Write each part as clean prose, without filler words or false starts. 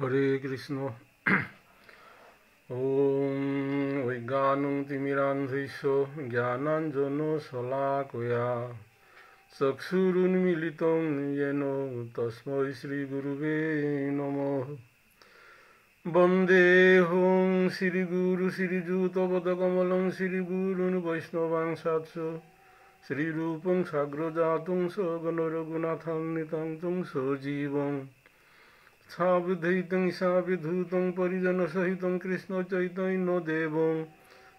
হরে কৃষ্ণ। ওম অজ্ঞানং তিমিরান্ধস্য জ্ঞানাঞ্জন শলাকয়া চক্ষুরুন্মিলিতং येन তস্मै শ্রীগুরুবে নমঃ। বন্দেহং শ্রীগুরু শ্রীযুতপদকমলং শ্রীগুরুन् বৈষ্ণবাংশাৎস শ্রীরূপং সাগ্রজাতং সগণরঘুনাথং নিতাং तं সজীবং সাবিধৈতং সাবিধূতং পরিজন সহিতং কৃষ্ণ চৈতন্য দেবং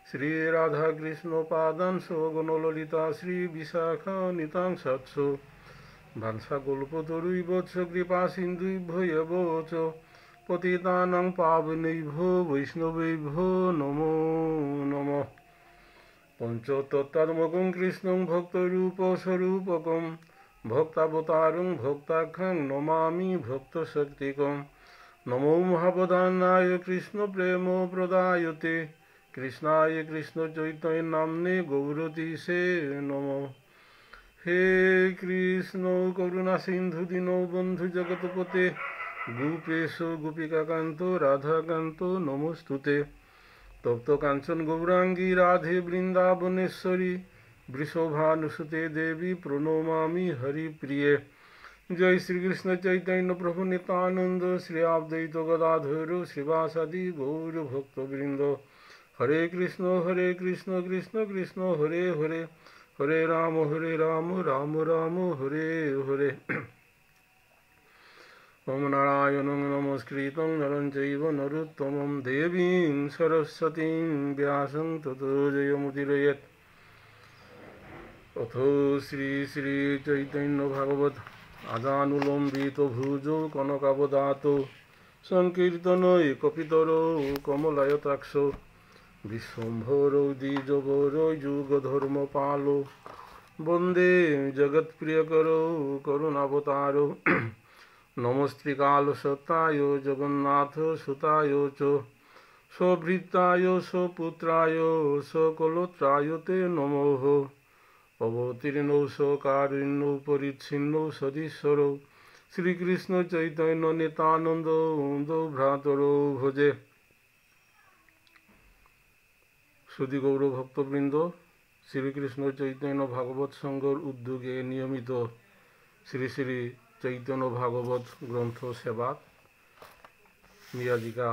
শ্রী রাধা কৃষ্ণ পাদান সগণ ললিতা শ্রী বিশাখা নিতাং সৎস ভাংসা কল্পতরুইবৎস কৃপা সিন্ধুভ্যেব চ পতিতানাং পাবনৈভ্যো বৈষ্ণবেভ্যো নমো নমঃ। পঞ্চতত্ত্বাত্মকং কৃষ্ণং ভক্তরূপস্বরূপকং ভক্তাবতারং ভক্তাখ্যাং নমামি ভক্তশক্তিকং। নমো মহাবদানায় কৃষ্ণ প্রেম প্রদায়তে কৃষ্ণায় কৃষ্ণ চৈতন্য নাম্নে গৌরতীশে নমঃ। হে কৃষ্ণ করুণা সিন্ধু দীনৌ বন্ধু জগৎপতে গোপেশ গোপিকাকান্ত রাধাকান্ত নমস্তুতে। তপ্ত কাঞ্চন গৌরাঙ্গী রাধে বৃন্দাবনেশ্বরী বৃষভানুসুতে দেবী প্রণমামি হরিপ্রিয়ে। জয় শ্রীকৃষ্ণ চৈতন্য প্রভু নিত্যানন্দ শ্রী অদ্বৈত গদাধর শ্রীবাসাদি গৌর ভক্তবৃন্দ। হরে কৃষ্ণ কৃষ্ণ কৃষ্ণ হরে হরে হরে রাম রাম রাম হরে হরে। ওম নারায়ণং নমস্কৃতং নরং চৈব নরোত্তমং দেবীং সরস্বতীং ব্যাসং ততো জয়মুদীরয়েৎ। অথ শ্রী শ্রী চৈতন্য ভাগবত আজানুলম্বিত ভুজৌ কনকাবদাত সংকীর্তনৈ কপিতরৌ কমলায়তাক্ষ বিশ্বম্ভরৌ দ্বিজবরৌ যুগধর্মপালো বন্দে জগৎপ্রিয়করৌ করুণাবতারৌ। নমস্ত্রিকালসত্তায় জগন্নাথ সুতায় চ স্বভৃত্তায় স্বপুত্রায় সকলত্রায় তে নমঃ। অবতীর্ণৌ সকারিণ্যৌ পরিচ্ছিন্নৌ সদীশ্বরৌ শ্রীকৃষ্ণ চৈতন্য নিত্যানন্দ ভ্রাতরৌ ভজে। সুধী গৌর ভক্তবৃন্দ, শ্রীকৃষ্ণ চৈতন্য ভাগবত সংঘর উদ্যোগে নিয়মিত শ্রী শ্রী চৈতন্য ভাগবত গ্রন্থ সেবাত মিয়াজিকা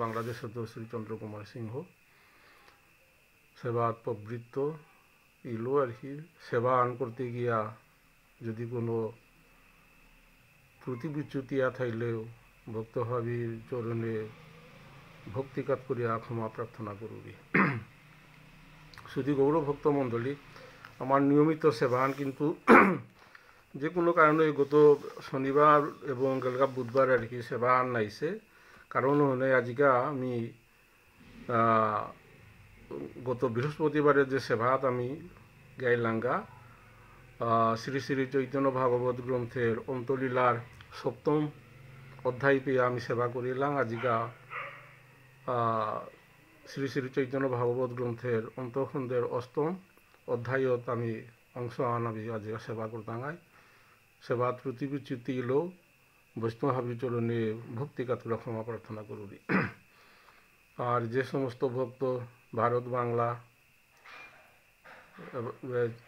বাংলাদেশ শ্রী চন্দ্রকুমার সিংহ সেবাত প্রবৃত্ত ইলো আর কি। সেবা আন করতে গিয়া যদি কোনো ত্রুটি বিচ্যুতিয়া থাইলেও ভক্তভাবীর চরণে ভক্তিকাত করিয়া ক্ষমা প্রার্থনা করবি। শুধু গৌর ভক্তমণ্ডলী, আমার নিয়মিত সেবান কিন্তু যে কোনো কারণে গত শনিবার এবং কালকা বুধবার আর কি সেবা আন নাইছে। কারণ হলে আজিকা আমি গত বৃহস্পতিবারে যে সেবাত আমি গাইলাঙ্গা শ্রী শ্রী চৈতন্য ভাগবত গ্রন্থের অন্তলীলার সপ্তম অধ্যায় পেয়ে আমি সেবা করিলাম। আজিকা শ্রী শ্রী চৈতন্য ভাগবত গ্রন্থের অন্তখণ্ডের অষ্টম অধ্যায়ত আমি অংশ আমি আজিকা সেবা করতাঙ্গাই। সেবা ত্রুটি বিচ্যুতি এলেও বৈষ্ণবভাবী চরণে ভক্তিকাত করে ক্ষমা প্রার্থনা করবি। আর যে সমস্ত ভক্ত ভারত বাংলা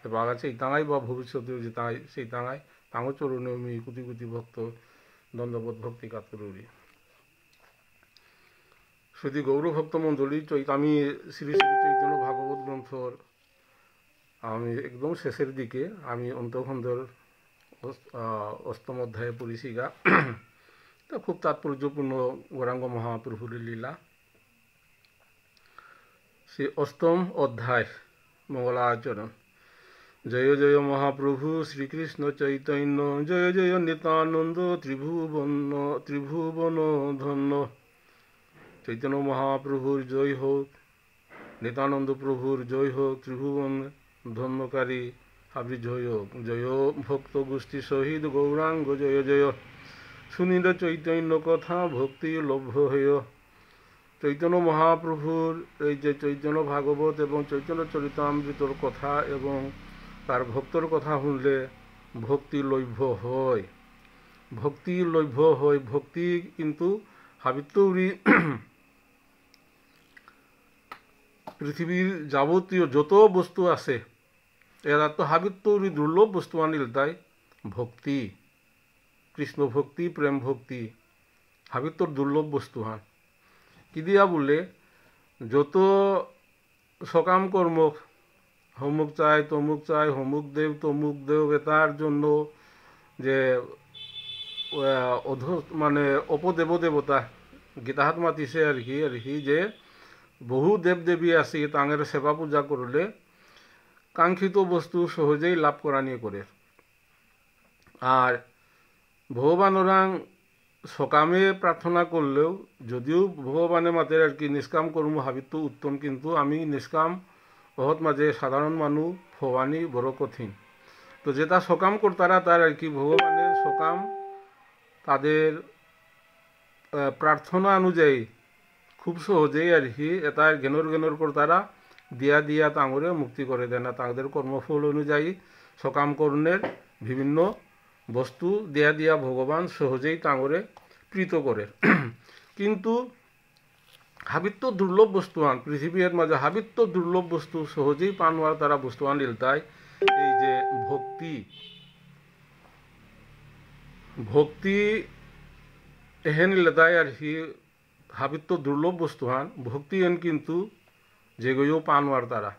এবার আছে এই তাঙাই বা ভবিষ্যতেও যে তাই সেই তাঙাই তাঙো চরণে আমি কোটি কোটি ভক্ত দ্বন্দ্ববোধ ভক্তিকাত করবি। শুধু গৌর ভক্ত মণ্ডলী, আমি শ্রী শ্রী চৈতন্য ভাগবত গ্রন্থর আমি একদম শেষের দিকে আমি অন্তখণ্ডের অষ্টম অধ্যায়ে পড়েছি গা। তা খুব তাৎপর্যপূর্ণ গৌরাঙ্গ মহাপ্রভুর লীলা। সে অষ্টম অধ্যায় মঙ্গলাচরণ। জয় জয় মহাপ্রভু শ্রীকৃষ্ণ চৈতন্য জয় জয় নিত্যানন্দ ত্রিভুবন ধন্য। চৈতন্য মহাপ্রভুর জয় হোক, নিত্যানন্দ প্রভুর জয় হোক, ত্রিভুবন ধন্যকারী হাবি জয় হোক। জয় ভক্ত গোষ্ঠী সহিত গৌরাঙ্গ জয় জয়। শুনিল চৈতন্য কথা ভক্তি লভ্য হয়। চৈতন্য মহাপ্রভুর এই যে চৈতন্য ভাগবত এবং চৈতন্য চরিতামৃতর কথা এবং তার ভক্তর কথা শুনলে ভক্তি লভ্য হয়। ভক্তি লভ্য হয়। ভক্তি কিন্তু হাবিত্য উড়ি পৃথিবীর যাবতীয় যত বস্তু আছে এরা তো হাবিত্য উড়ি দুর্লভ বস্তু আনিল তাই ভক্তি, কৃষ্ণ ভক্তি, প্রেম ভক্তি হাবিত্যর দুর্লভ বস্তু হান। কি দিয়া বলে যত সকাম কর্ম অমুক চাই তমুক চাই, অমুক দেব তমুক দেব, এটার জন্য যে মানে অপদেব দেবতা গীতাহাত মাতিছে আর কি যে বহু দেব দেবী আছে তাঁদের সেবা পূজা করলে কাঙ্ক্ষিত বস্তু সহজেই লাভ করা নিয়ে করে। আর ভগবানরাং সকামে প্রার্থনা করলেও যদিও ভগবানের মাতে আর কি নিষ্কাম কর্ম হাবিত্য উত্তম, কিন্তু আমি নিষ্কাম অহত মাঝে সাধারণ মানুষ ভবানী বড় কঠিন। তো যেটা সকাম করতারা তার আর কি ভগবানের সকাম তাদের প্রার্থনা অনুযায়ী খুব সহজেই আর কি এটা জ্ঞানর করতারা দিয়া তাঁরে মুক্তি করে দেয় না। তাদের কর্মফল অনুযায়ী সকাম কর্ণের বিভিন্ন বস্তু দিয়া ভগবান সহজেই তাঁরে প্রীত করে। কিন্তু হাবিত্য দুর্লভ বস্তু আন পৃথিবীর মাঝে হাবিত্য দুর্লভ বস্তু সহজেই পানোয়ার তারা বস্তু আনিল তাই এই যে ভক্তি এহেন তাই আর কি হাবিত্য দুর্লভ বস্তু হান। ভক্তি এন কিন্তু যেগুলো পানোয়ার তারা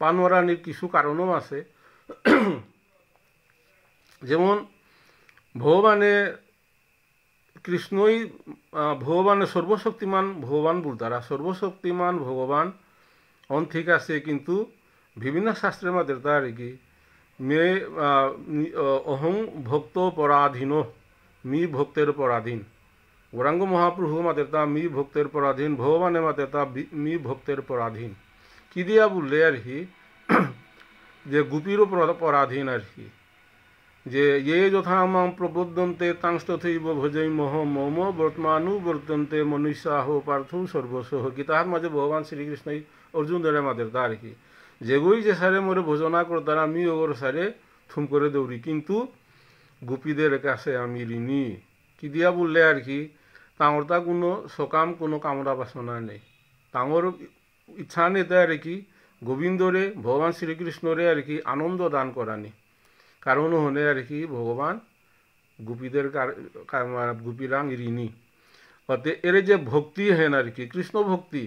পানোয়ার আনির কিছু কারণও আছে। যেমন ভগবানে কৃষ্ণই ভগবানের সর্বশক্তিমান ভগবান বলতারা সর্বশক্তিমান ভগবান অন ঠিক আছে, কিন্তু বিভিন্ন শাস্ত্রের মধ্যে তার কি মে অহং ভক্ত পরাধীন, মি ভক্তের পরাধীন। গৌরাঙ্গ মহাপ্রভু মাতে তা মি ভক্তের পরাধীন, ভগবানের মাতে তা মি ভক্তের পরাধীন। কি দিয়া বললে আর কি যে গোপীরও পরাধীন আর কি, যে ये যথা মাম প্রবদন্তে তাংস্তথৈব ভজৈ মহ মম বর্তমানুবর্তন্তে মনুষ্যাহ পার্থ সর্বস্ব। কি তাহার মাঝে ভগবান শ্রীকৃষ্ণই অর্জুন ধরে মাদের তার কি যেগুই যে সারে মোরে ভোজনা করতারা আমি ওর সারে থুম করে দৌড়ি, কিন্তু গোপীদের কাছে আমি ঋণী। কি দিয়া বললে আর কি তাঁর তা কোনো সকাম কোনো কামনা বাসনা নেই, তাঁর ইচ্ছা নেই তাই আর কি গোবিন্দরে ভগবান শ্রীকৃষ্ণরে আর কি আনন্দ দান করানি। কারণ হনে আর কি ভগবান গোপীদের গোপীরাং ঋণী। অতে এর যে ভক্তি হেন আর কি কৃষ্ণ ভক্তি,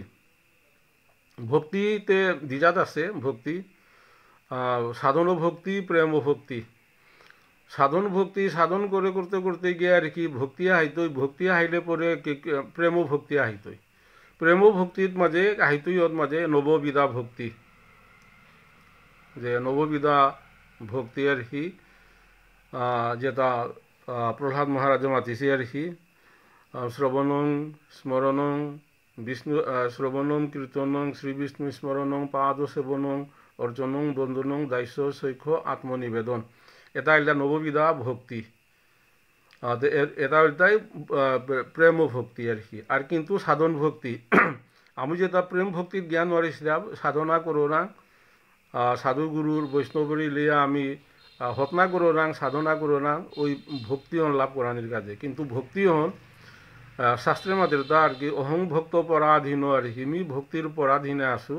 ভক্তিতে দ্বিজাত আছে ভক্তি, সাধন ভক্তি, প্রেম ভক্তি। সাধন ভক্তি সাধন করতে গিয়ে আর কি ভক্তি আহিতই, ভক্তি আহিলে পরে প্রেম ভক্তি আহিতই, প্রেম ভক্তির মাঝে আহিতই ওর মাঝে নববিধা ভক্তি, যে নববিধা ভক্তি আর কি যেটা প্রহ্লাদ মহারাজ মাতিছে আর কি শ্রবণং স্মরণং বিষ্ণু শ্রবণং কীর্তনং শ্রী বিষ্ণু স্মরণং পাদ সেবনং অর্জনং বন্দনং দাস্য শৈখ আত্মনিবেদন। এটা এটা নববিধা ভক্তি, এটা এটাই প্রেম ভক্তি আর কি। আর কিন্তু সাধন ভক্তি আমি যেটা প্রেম ভক্তির জ্ঞান হারিয়েছিলাম সাধনা করো না সাধু গুরুর বৈষ্ণবরী লিয়া আমি হতনা করো না সাধনা করো না ওই ভক্তি হন লাভ করানির কাজে। কিন্তু ভক্তি হন শাস্ত্রের মাঝে আর কি অহং ভক্ত পরাধীন আর কি আমি ভক্তির পরাধীনে আসু।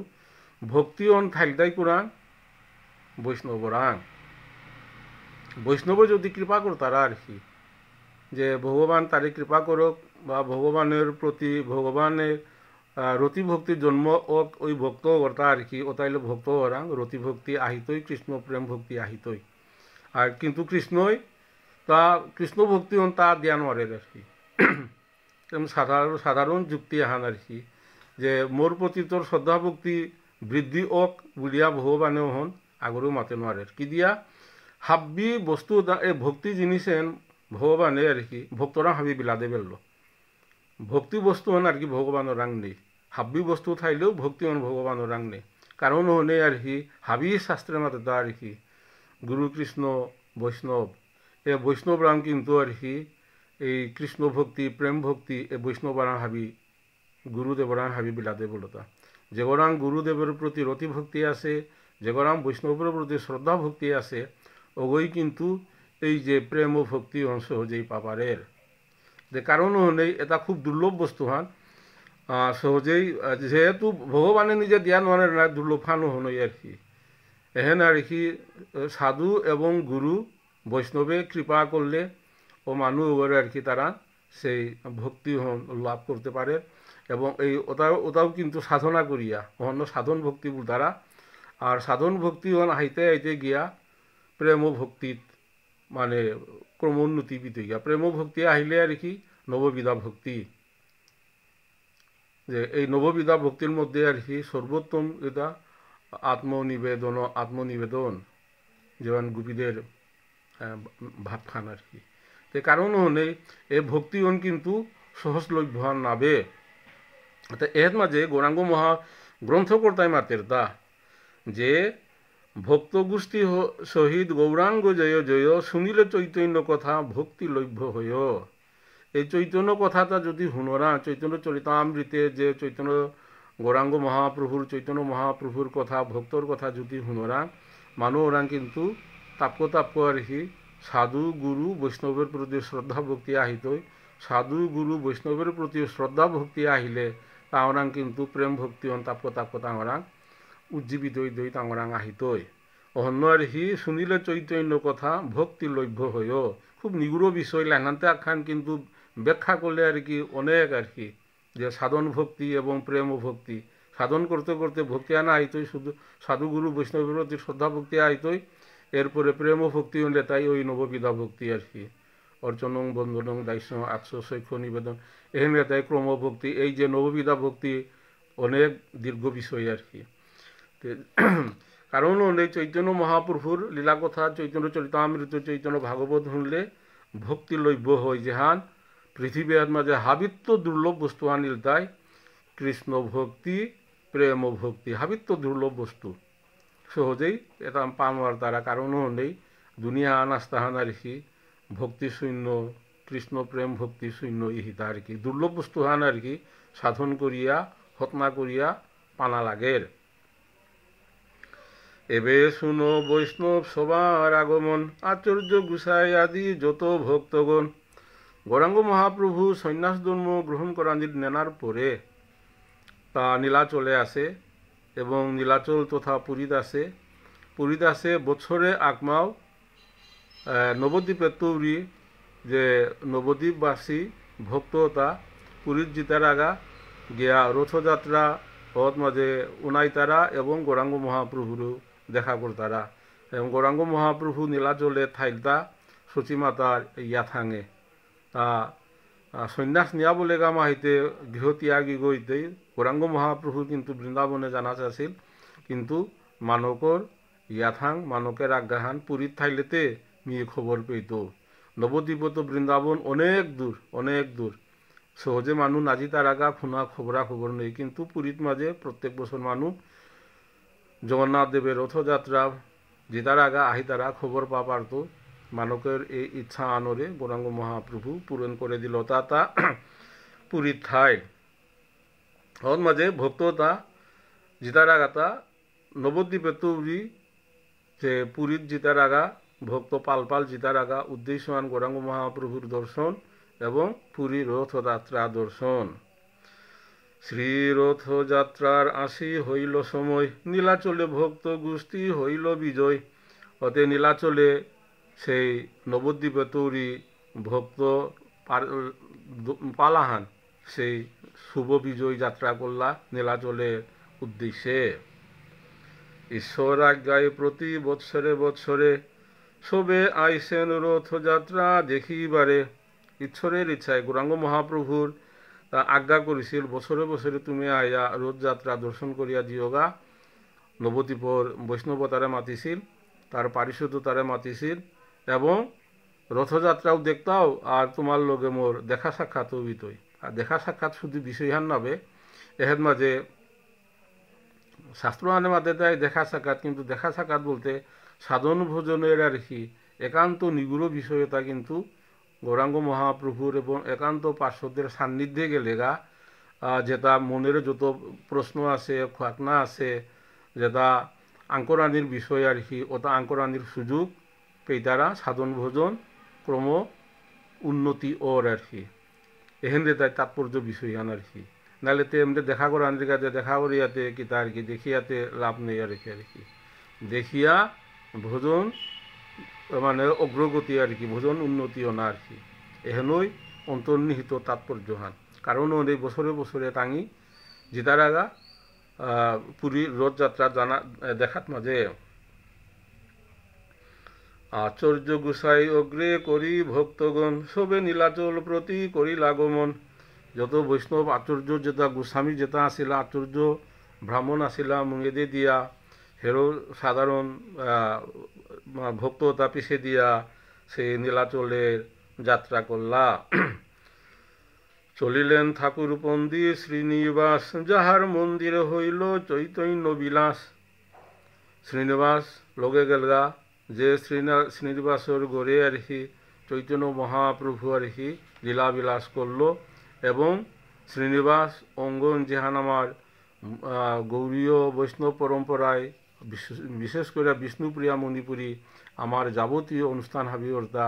ভক্তি হন থাকদাই কোরআন বৈষ্ণবরাং, বৈষ্ণব যদি কৃপা করো তারা আর কি যে ভগবান তারে কৃপা করক বা ভগবানের প্রতি ভগবানের রতি ভক্তির জন্ম ওই ভক্ত ওটা আর কি ওটাইলে ভক্ত ওরাং রতি ভক্তি আহিতই, কৃষ্ণ প্রেম ভক্তি আহিতই। আর কিন্তু কৃষ্ণই তা কৃষ্ণ ভক্তি হন তা জ্ঞান ওয়ারের আর কি সাধারণ যুক্তি আহান আর কি যে মোর প্রতি তোর শ্রদ্ধা ভক্তি বৃদ্ধি ওক বুলিয়া ভগবানেও হন আগরেও মাতে নোয়ারের। কি দিয়া হাব্বি বস্তু এই ভক্তি জিনিসেন ভগবানে আর কি ভক্তরা হাবি বিলাদে বেরল, ভক্তি বস্তু হন আর কি ভগবানের রাং নেই, হাব্বি বস্তু থাইলেও ভক্তি হন ভগবানের রাং নেই। কারণ হনে আর কি হাবি শাস্ত্রের মাতে তা আর কি গুরু কৃষ্ণ বৈষ্ণব এ বৈষ্ণব রাম কিন্তু আর কি এই কৃষ্ণ ভক্তি প্রেম ভক্তি এ বৈষ্ণবরাং হাবি গুরুদেবরাং হাবি বিলাদে বলতা। যেগরাং গুরুদেবের প্রতি রতি ভক্তি আছে, যেগরাং বৈষ্ণবের প্রতি শ্রদ্ধা ভক্তি আছে ওগই কিন্তু এই যে প্রেম ও ভক্তি সহজেই পাবারের যে কারণ হলেই এটা খুব দুর্লভ বস্তু হান সহজেই যেহেতু ভগবানে নিজে দিয়া নোয়ারে না দুর্লভ হানো হনই আর কি এহেন আর কি সাধু এবং গুরু বৈষ্ণবে কৃপা করলে ও মানুষ ওরে আর কি তারা সেই ভক্তি লাভ করতে পারে এবং এই ওটাও কিন্তু সাধনা করিয়া অন্য সাধন ভক্তি দ্বারা আর সাধন ভক্তি আইতে আইতে গিয়া প্রেম ভক্তিত মানে ক্রমোন্নতি বিতে গিয়া প্রেম ভক্তি আহিলে আর কি নববিধা ভক্তি যে এই নববিধা ভক্তির মধ্যে আর কি সর্বোত্তম এটা আত্মনিবেদন যেমন গোপীদের ভাবখান আর কি তে কারণ হলে এই ভক্তিগণ কিন্তু সহজলভ্য নাবে এর মাঝে গৌরাঙ্গ মহা গ্রন্থকর্তায় মাতের দা যে ভক্ত গোষ্ঠী সহিত গৌরাঙ্গ জয় জয় শুনিলে চৈতন্য কথা ভক্তি লভ্য হয় এই চৈতন্য কথাটা যদি শুনরা চৈতন্য চরিতামৃতে যে চৈতন্য গৌরাঙ্গ মহাপ্রভুর কথা ভক্তর কথা যদি শুনরা মানুষরা কিন্তু তাপ্য আর কি সাধু গুরু বৈষ্ণবের প্রতি শ্রদ্ধা ভক্তি আহিতই সাধু গুরু বৈষ্ণবের প্রতি শ্রদ্ধা ভক্তি আহিলে তাঁরাং কিন্তু প্রেম ভক্তি তাপ্য তাঁরাং উজ্জীবিত দই তাঁরাং আহিতই অন্য আর হি শুনিলে চৈতন্য কথা ভক্তি লভ্য হয় খুব নিগুড় বিষয় লেখানতে আখ্যান কিন্তু ব্যাখ্যা করলে আর কি অনেক আর কি যে সাধন ভক্তি এবং প্রেম ভক্তি সাধন করতে করতে ভক্তি আনা আইতই শুধু সাধুগুরু বৈষ্ণবের প্রতি শ্রদ্ধা ভক্তি আইতই এরপরে প্রেম ভক্তি হলে তাই ওই নববিধা ভক্তি আর কি অর্চনং বন্ধনং দায়িত্ব আত্মসৈক্ষ নিবেদন এখানে তাই ক্রমভক্তি এই যে নববিধা ভক্তি অনেক দীর্ঘ বিষয় আর কি কারণ হলে চৈতন্য মহাপ্রভুর লীলা কথা চৈতন্য চরিতামৃত চৈতন্য ভাগবত শুনলে ভক্তি লভ্য হয় যেহান পৃথিবীর মাঝে হাবিত্য দুর্লভ বস্তু আনিল তাই কৃষ্ণ ভক্তি প্রেম ভক্তি হাবিত্য দুর্লভ বস্তু সহজেই এটা পানোয়ার দ্বারা কারণ হলেই দুনিয়া আনাস্তাহান আর কি ভক্তি শূন্য কৃষ্ণ প্রেম ভক্তি শূন্য ইহিতা আর কি দুর্লভ বস্তু হান আর কি সাধন করিয়া হতনা করিয়া পানা লাগের এবে শুনো বৈষ্ণব সবার আগমন আচার্য গুসাই আদি যত ভক্তগণ গৌরাঙ্গ মহাপ্রভু সন্ন্যাস ধর্ম গ্রহণ করা নেনার পরে তা নীলাচলে আসে এবং নীলাচল তথা পুরীত আসে বছরে আকমাও নবদ্বীপের তৌরি যে নবদ্বীপবাসী ভক্ততা পুরীর জিতার আগা গিয়া রথযাত্রা হত মাঝে উনাইতারা এবং গৌরাঙ্গ মহাপ্রভুরও দেখা করতারা এবং গৌরাঙ্গ মহাপ্রভু নীলাচলে থাইলতা সচিমাতার ইয়া থাঙে তা সন্ন্যাস নিয়া বলে গামা হইতে গৃহ ত্যাগী গইতেই গৌরাঙ্গ মহাপ্রভু কিন্তু বৃন্দাবনে জানা আছিল কিন্তু মানকর ইয়াথাং মানকের আজ্ঞাহান পুরীর থাইলেতে নিয়ে খবর পেত নবদ্বীপ তো বৃন্দাবন অনেক দূর সহজে মানুষ নাজি তার আগা খুনা খবর নেই কিন্তু পুরীত মাঝে প্রত্যেক বছর মানুষ জগন্নাথ দেবের রথযাত্রা জিতার আগা আহি তারা খবর পারতো মানকের এই ইচ্ছা আনরে গৌরাঙ্গ মহাপ্রভু পূরণ করে দিল তা পুরীর ঠাই ওর মাঝে ভক্ততা জিতার আগাতা নবদ্বীপে তৌরি যে পুরীর জিতার আগা ভক্ত পাল জিতার আগা উদ্দেশ্যমান গৌরাঙ্গ মহাপ্রভুর দর্শন এবং পুরী রথযাত্রা দর্শন শ্রীরথযাত্রার আসি হইল সময় নীলাচলে ভক্ত গোষ্ঠী হইল বিজয় অতে নীলাচলে সেই নবদ্বীপে তৌরি ভক্ত পালাহান সেই শুভ বিজয় যাত্রা করলা নীলাচলের উদ্দেশ্যে ঈশ্বর আজ্ঞায় প্রতি বৎসরে সবে আইসেন রথযাত্রা দেখিবারে ঈশ্বরের ইচ্ছায় গৌরাঙ্গ মহাপ্রভুর তা আজ্ঞা করেছিল বছরে তুমি আয়া রথযাত্রা দর্শন করিয়া দিওগা নবদ্বীপর বৈষ্ণব তারে মাতিছিল তার পারিষদ তারে মাতিছিল এবং রথযাত্রাও দেখতাও আর তোমার লগে মোর দেখা সাক্ষাৎ হইতই আর দেখা সাক্ষাৎ শুধু বিষয়হান নাবে এর মাঝে শাস্ত্র আনে মাঝে তাই দেখা সাক্ষাৎ কিন্তু দেখা সাক্ষাৎ বলতে সাধন ভোজনের আর কি একান্ত নিগুড় বিষয়তা কিন্তু গৌরাঙ্গ মহাপ্রভুর এবং একান্ত পার্শ্বদের সান্নিধ্যে গেলে গা যেটা মনের যত প্রশ্ন আছে খাতনা আছে যেটা আঙ্করানির বিষয় আর কি ওটা আঙ্করানির সুযোগ তারা সাধন ভোজন ক্রম উন্নতি ওর আর কি এহেন্দ্রে তাই তাৎপর্য বিষয় আন আর কি নাহলে তে এমনি দেখা করে আনরিকাতে দেখা করিয়াতে কি তার কি দেখিয়াতে লাভ নেই আর কি দেখিয়া ভোজন মানে অগ্রগতি আর কি ভোজন উন্নতিও না আর কি এহেনই অন্তর্নিহিত তাৎপর্য হান কারণ এই বছরে বছরে টাঙি জিতার আগা পুরীর রথযাত্রা জানা দেখাত মাঝে আচার্য গোসাই অগ্রে করি ভক্তগণ সবে নীলাচল প্রতি করি লাগমন যত বৈষ্ণব আচার্য যেটা গোস্বামী যেটা আসিলা আচার্য ব্রাহ্মণ আসিলা মুঙেদে দিয়া হেরো সাধারণ ভক্ততা পিছে দিয়া সে নীলাচলের যাত্রা করলা চলিলেন ঠাকুর পন্দি শ্রীনিবাস যাহার মন্দির হইল চৈতন্য বিলাস শ্রীনিবাস লগে গেলগা যে শ্রীনিবাসর গড়ে আর কি চৈতন্য মহাপ্রভু আর কি লীলাবিলাস করল এবং শ্রীনিবাস অঙ্গন যেহান আমার গৌরীয় বৈষ্ণব পরম্পরায় বিশেষ করে বিষ্ণুপ্রিয়া মণিপুরী আমার যাবতীয় অনুষ্ঠান হাবিবর্তা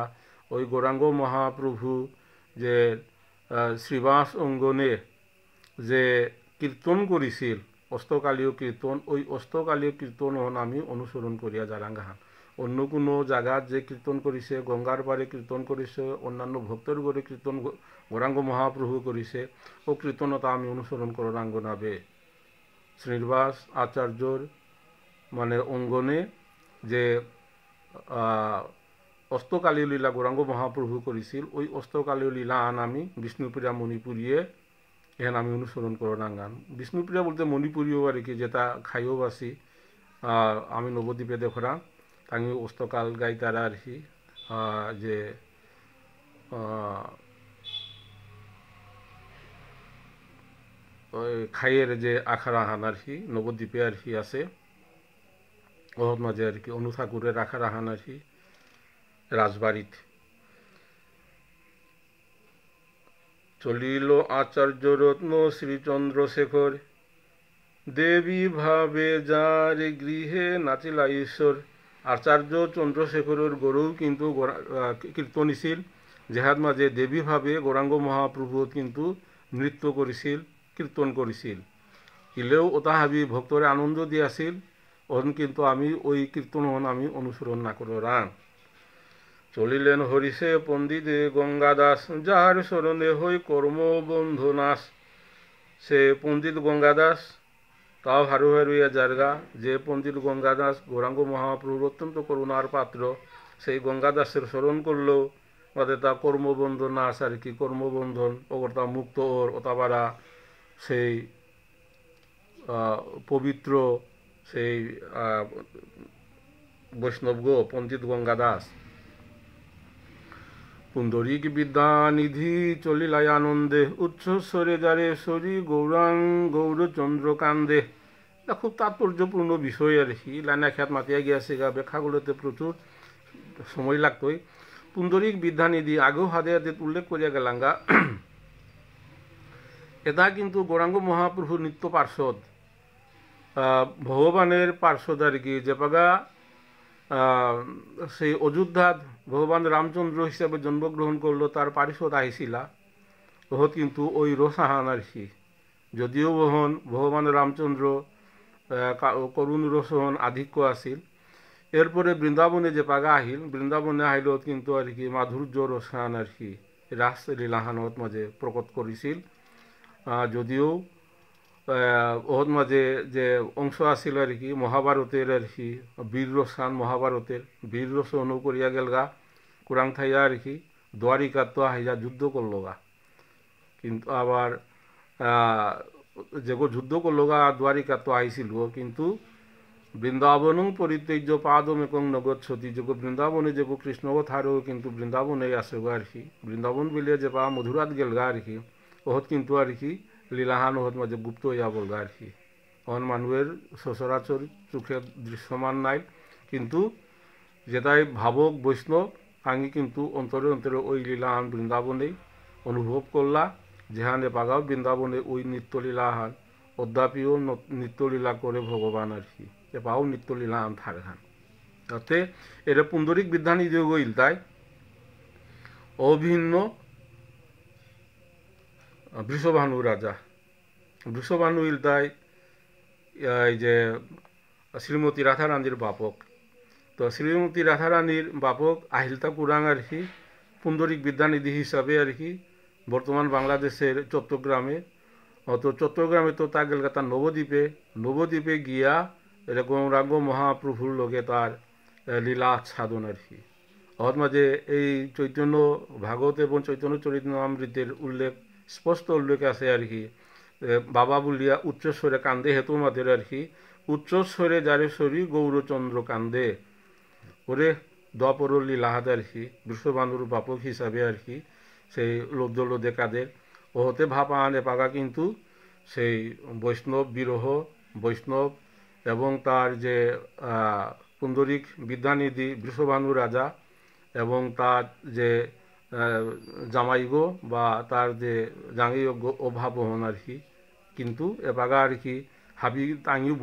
ওই গৌরাঙ্গ মহাপ্রভু যে শ্রীবাস অঙ্গনে যে কীর্তন করেছিল অষ্টকালীয় কীর্তন ওই অষ্টকালীয় কীর্তন আমি অনুসরণ করিয়া যারাঙ্গাহান অন্য কোনো জায়গাত যে কীর্তন করেছে গঙ্গার পারে কীর্তন করেছে অন্যান্য ভক্তর ঘরে কীর্তন গৌরাঙ্গ মহাপ্রভু করেছে ও কীর্তনতা আমি অনুসরণ করাঙ্গ নাবে শ্রীনিবাস আচার্যর মানে অঙ্গনে যে অষ্টকালীয় লীলা গৌরাঙ্গ মহাপ্রভু করেছিল ওই অষ্টকালীয় লীলা আন আমি বিষ্ণুপ্রিয়া মণিপুরিয়ে এখানে আমি অনুসরণ করো নাঙ্গান বিষ্ণুপ্রিয়া বলতে মণিপুরীও আর কি যেটা খাইও বাসি আমি নবদ্বীপে দেখরা তাঙ্গি অষ্টকাল গাই তারা আর কি যে ওই খাইয়ের যে আখাড়া হান আর কি নবদ্বীপে আর কি আছে ওর মাঝে আর কি অনু ঠাকুরের আখাড়া হান আর কি রাজবাড়িত চলিল আচার্য রত্ন শ্রীচন্দ্রশেখর দেবী ভাবে যার গৃহে নাচিলা ঈশ্বর আচার্য চন্দ্রশেখরের গরু কিন্তু কীর্তনিছিল যেহার মাঝে দেবী ভাবে গৌরাঙ্গ মহাপ্রভু কিন্তু নৃত্য করেছিল কীর্তন করেছিল ইলেও ওটা হাবি ভক্তরে আনন্দ দিয়াছিল ওন কিন্তু আমি ওই কীর্তন আমি অনুসরণ না করো রান চলিলেন হরিষে পণ্ডিতে গঙ্গাদাস যাহার স্মরণে হই কর্মবন্ধু নাশ সে পণ্ডিত গঙ্গাদাস তাও হারু হারুইয়া জায়গা যে পণ্ডিত গঙ্গাদাস গৌরাঙ্গ মহাপ্রভুর অত্যন্ত করুণার পাত্র সেই গঙ্গাদাসের স্মরণ করলেও ওদের তা কর্মবন্ধন নাশ আর কি কর্মবন্ধন ওটা মুক্ত ওর ওতাবারা সেই পবিত্র সেই বৈষ্ণব পণ্ডিত গঙ্গাদাস পুণ্ডরীক বিদ্যানিধি চলিলাই আনন্দে উচ্চস্বরে যারে সরি গৌরচন্দ্রকান্দে এটা খুব তাৎপর্যপূর্ণ বিষয় আর কি লাইনা খ্যাত মাতিয়া গিয়েছে গা ব্যাখ্যাগুলোতে প্রচুর সময় লাগতোই পুণ্ডরীক বিদ্যানিধি আগেও হাতে হাতে উল্লেখ করিয়া গেলাঙ্গা এটা কিন্তু গৌরাঙ্গ মহাপ্রভুর নিত্য পার্শ্বদ ভগবানের পার্শ্বদ আর কি যে পাগা সেই অযোধ্যাত ভগবান রামচন্দ্র হিসাবে জন্মগ্রহণ করলো তার পারিষদ আহিছিলা ওহত কিন্তু ওই রসাহান আর কি যদিও ভগবান রামচন্দ্র করুণ রসহন আধিক্য আছিল এরপরে বৃন্দাবনে যে পাগা আহিল বৃন্দাবনে আহিলত কিন্তু আর কি মাধুর্য রসাহান আর কি রাস লীলাহানত মাঝে প্রকট করেছিল যদিও ওর মাঝে যে অংশ আছিল আর কি মহাভারতের আর কি বীর রসান মহাভারতের বীর রসনও করিয়া গেলগা কুরাং থাইয়া আর কি দ্বারিকা তো হাইয়া যুদ্ধ করলো গা কিন্তু আবার যেগো যুদ্ধ করলো গা দ্বারিকা তো আইছিল কিন্তু বৃন্দাবনং পরিত্যজ্য পাদমেকং নগচ্ছতি যেগো বৃন্দাবনে যেগো কৃষ্ণবথারও কিন্তু বৃন্দাবনে আসে গা আর কি বৃন্দাবন বিলিয়ে যে পা মধুরাত গেলগা আর কি ওহত কিন্তু আর কি লীলাহান ওহত মাঝে গুপ্ত হইয়া বলগা আর কি অন মানুষের সচরাচর চোখে দৃশ্যমান নাই কিন্তু যেটাই ভাবক বৈষ্ণব আঙ্গি কিন্তু অন্তরে অন্তরে ওই লীলাহান বৃন্দাবনেই অনুভব করলা যেহানে পাগাও বৃন্দাবনে ওই নিত্যলীলাহান অদ্যাপিও নিত্যলীলা করে ভগবান আর কি এপাও নিত্যলীলাহান থারহান তাতে এরা পুন্দরিক বিদ্যানিধি ইলতায় অভিন্ন বৃষভানু রাজা বৃষভানু ইলতায় এই যে শ্রীমতী রাধারানীর বাপক। তো শ্রীমতী রাধারানীর বাপক আহিলতা কুরাং আর কি পুন্দরিক বিদ্যানিধি হিসাবে আর কি বর্তমান বাংলাদেশের চট্টগ্রামে, তো চট্টগ্রামে তো তা গেল তার নবদ্বীপে গিয়া এরকম গৌরাঙ্গ মহাপ্রভুর লগে তার লীলা সাধন আর কি। অত মাঝে এই চৈতন্য ভাগবত এবং চৈতন্য চরিতামৃতের উল্লেখ স্পষ্ট উল্লেখ আছে আর কি, বাবা বলিয়া উচ্চস্বরে কান্দে হেতু মাদের আর কি, উচ্চস্বরে যারে সরি গৌরচন্দ্র কান্দে ওরে দ্বাপর লীলাহাদ আর কি বৃষভানুর বাপক হিসাবে আর কি সেই লোদ্দলোদে কাদের ও হতে ভাপা আনে পাগা কিন্তু সেই বৈষ্ণব বিরহ বৈষ্ণব এবং তার যে পুন্দরিক বিদ্যানিধি বৃষভানু রাজা এবং তার যে জামাইগো বা তার যে জাঙ্গিয়োগ্য অভাবহন আর কি, কিন্তু এপাগা আর কি হাবি তাঙ্গিও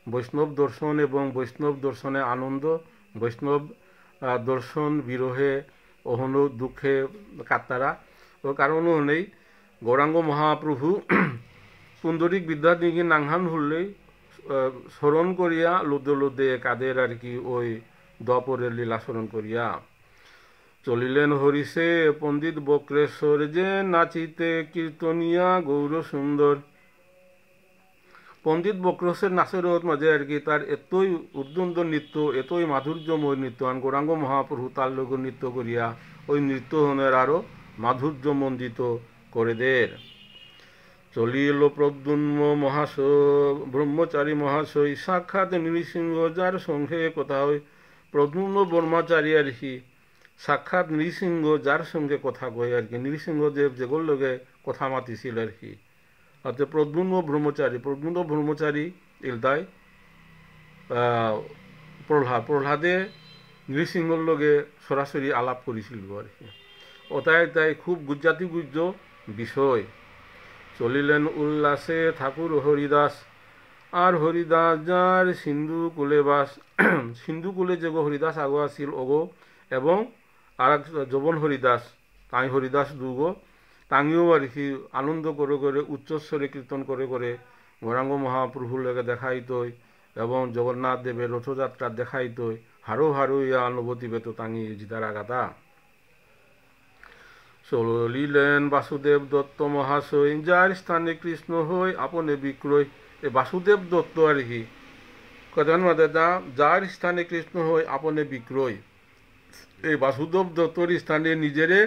বৈষ্ণব দর্শন এবং বৈষ্ণব দর্শনে আনন্দ, বৈষ্ণব দর্শন বিরহে অহন দুঃখে কাত্তারা। ও কারণ নেই গৌরাঙ্গ মহাপ্রভু পুন্দরিক বিদ্যানিধি নাংহান হলেই স্মরণ করিয়া লোদে কাদের আর কি ওই দ্বাপরের লীলা স্মরণ করিয়া চলিলেন হরিষে পণ্ডিত বক্রেশ্বর যে নাচিতে কীর্তনিয়া গৌর সুন্দর। পণ্ডিত বক্রেশ্বর নাচের মাঝে আর কি তার এতই উদ্দণ্ড নৃত্য এতই মাধুর্যময় নৃত্য গৌরাঙ্গ মহাপ্রভু তার লোক নৃত্য করিয়া ওই নৃত্য হনের আরও মাধুর্যমণ্ডিত করে দের। চলিল প্রদ্যুম্ন ব্রহ্মচারী মহাশয় সাক্ষাৎ নৃসিংহ যার সঙ্গে কথা হয়। প্রদ্যুম্ন ব্রহ্মচারী আর কি সাক্ষাৎ নৃসিংহ যার সঙ্গে কথা কয় আর কি, নৃসিংহদেব যেগুলোর লগে কথা মাতিছিল আর কি। অর্থাৎ প্রদ্যুম্ন ব্রহ্মচারী ইলতায় প্রহ্লাদে নৃসিংহর লগে সরাসরি আলাপ করেছিল আর কি। তাই খুব গুজ্জাতিগুজ্জ বিষয়। চলিলেন উল্লাসে ঠাকুর হরিদাস আর হরিদাস যার সিন্ধু কুলে বাস। সিন্ধু কুলে যে হরিদাস আগো আছিল অগো এবং আর এক যবন হরিদাস তাই হরিদাস দুগো তাঙ্গিও আর কি আনন্দ করে উচ্চস্বরে কীর্তন করে গৌরাঙ্গ মহাপ্রভুর লেগে দেখাইতই এবং জগন্নাথ দেবের রথযাত্রা দেখাইতই হারো ইয়া নবদ্বীপে তো তাঙ্গি জিতার আগাতা। চলিলেন বাসুদেব দত্ত মহাশয় যার স্থানে কৃষ্ণ হই আপনে বিক্রয়। এই বাসুদেব দত্ত আর কি কথার মাঝে যার স্থানে কৃষ্ণ হই আপনে বিক্রয়, এই বাসুদেব দত্তর স্থানে নিজেরে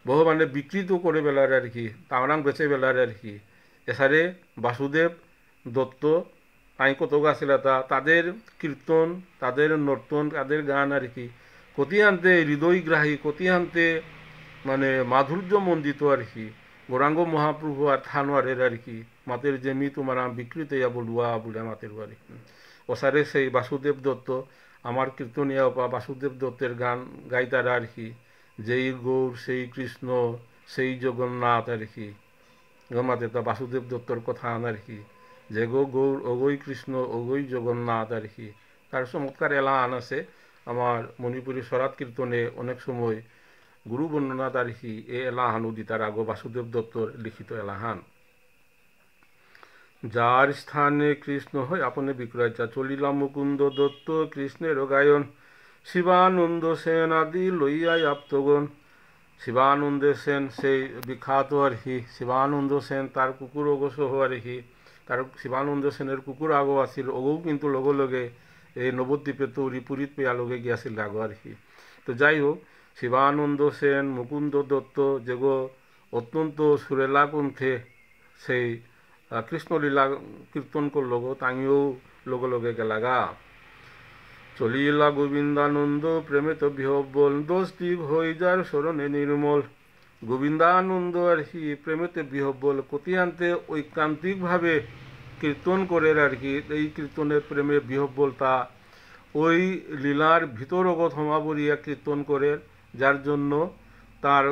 ভগবানে বিকৃত করে বেলার আর কি তাওরাং বেঁচে বেলার আর কি। এছাড়ে বাসুদেব দত্ত তাই কত গাছিল তাদের কীর্তন তাদের নর্তন তাদের গান আর কি কতিয়ান্তে হৃদয়গ্রাহী কতিয়ান্তে মানে মাধুর্যমণ্ডিত আর কি। গৌরাঙ্গ মহাপ্রভু আর থানোয়ারের আর কি মাতের যেমি তোমার বিকৃত ইয়া বলুয়া বলে মাতের আর কি। ওসারে সেই বাসুদেব দত্ত আমার কীর্তনিয়া বা বাসুদেব দত্তের গান গাইতারা আর কি, যেই গৌর সেই কৃষ্ণ সেই জগন্নাথ আর কি। মাতে তা বাসুদেব দত্তর কথা আন আর কি, যে গৌর অগৈ কৃষ্ণ অগৈ জগন্নাথ আর কি। তার চমৎকার এলাহান আছে আমার মণিপুরী স্বরাত কীর্তনে অনেক সময় গুরু বর্ণনা আর কি এ এলাহানু দিতার আগো বাসুদেব দত্তর লিখিত এলাহান। যার স্থানে কৃষ্ণ হয় আপনি বিক্রয়চা চলিলা মুকুন্দ দত্ত কৃষ্ণের গায়ন শিবানন্দ সেন আদি লইয়াই আপ্তগণ। শিবানন্দ সেন সেই বিখ্যাত আর কি, শিবানন্দ সেন তার কুকুর অগো সহ আর কি, তার শিবানন্দ সেনের কুকুর আগো আছিল অগৌ কিন্তু লগে এই নবদ্বীপে তৌরি পুরীত পেয়া লগে গিয়াছিল আগো আর কি। তো যাই হোক শিবানন্দ সেন মুকুন্দ দত্ত যেগো অত্যন্ত সুরেলা কণ্ঠে সেই কৃষ্ণলীলা কীর্তন করল গো তাঙ্গিও লগে গেলাগা। চলিলা গোবিন্দানন্দ প্রেমেত বিহব্বল দোষ দিক হই যার স্মরণে নির্মল। গোবিন্দানন্দ আর কি প্রেমেতে বিহব্বল কতিয়ান্তে ঐকান্তিকভাবে কীর্তন করে আর কি। এই কীর্তনের প্রেমে বিহব্বল তা ওই লীলার ভিতরগত হমাবরিয়া কীর্তন করে, যার জন্য তার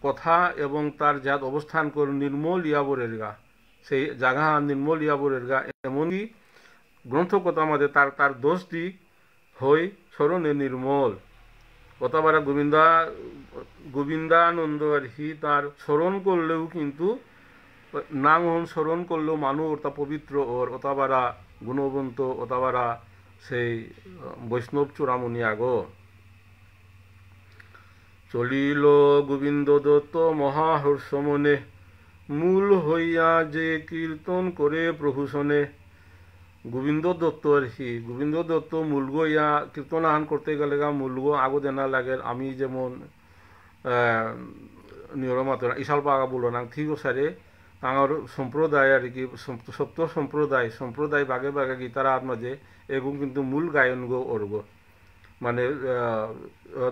কথা এবং তার জাত অবস্থান করে নির্মল ইয়াবরের গা সেই জাগা নির্মল ইয়াবরের গা। এমনই গ্রন্থকথা আমাদের তার দোষ দিক হই স্মরণে নির্মল। অতাবারা গোবিন্দানন্দ আর কি তার স্মরণ করলেও কিন্তু নাম স্মরণ করলেও মানুষ ওটা পবিত্র ওর অতাবারা গুণবন্ত অতাবারা সেই বৈষ্ণব চূড়ামণি আগ। চলিল গোবিন্দ দত্ত মহাহর্ষমনে, মূল হইয়া যে কীর্তন করে প্রভু শোনে। গোবিন্দ দত্ত আর কি গোবিন্দ দত্ত মূলগ ইয়া কীর্তন আহান করতে গেলে মূলগ আগো দেনা লাগে। আমি যেমন নিয়মাত ইশাল পাগা বলো না ঠিক সারে তাঁর সম্প্রদায় আর কি সপ্ত সম্প্রদায় বাগে বাগে গীতারা মাঝে এগুলো কিন্তু মূল গায়ন গো অর্গ মানে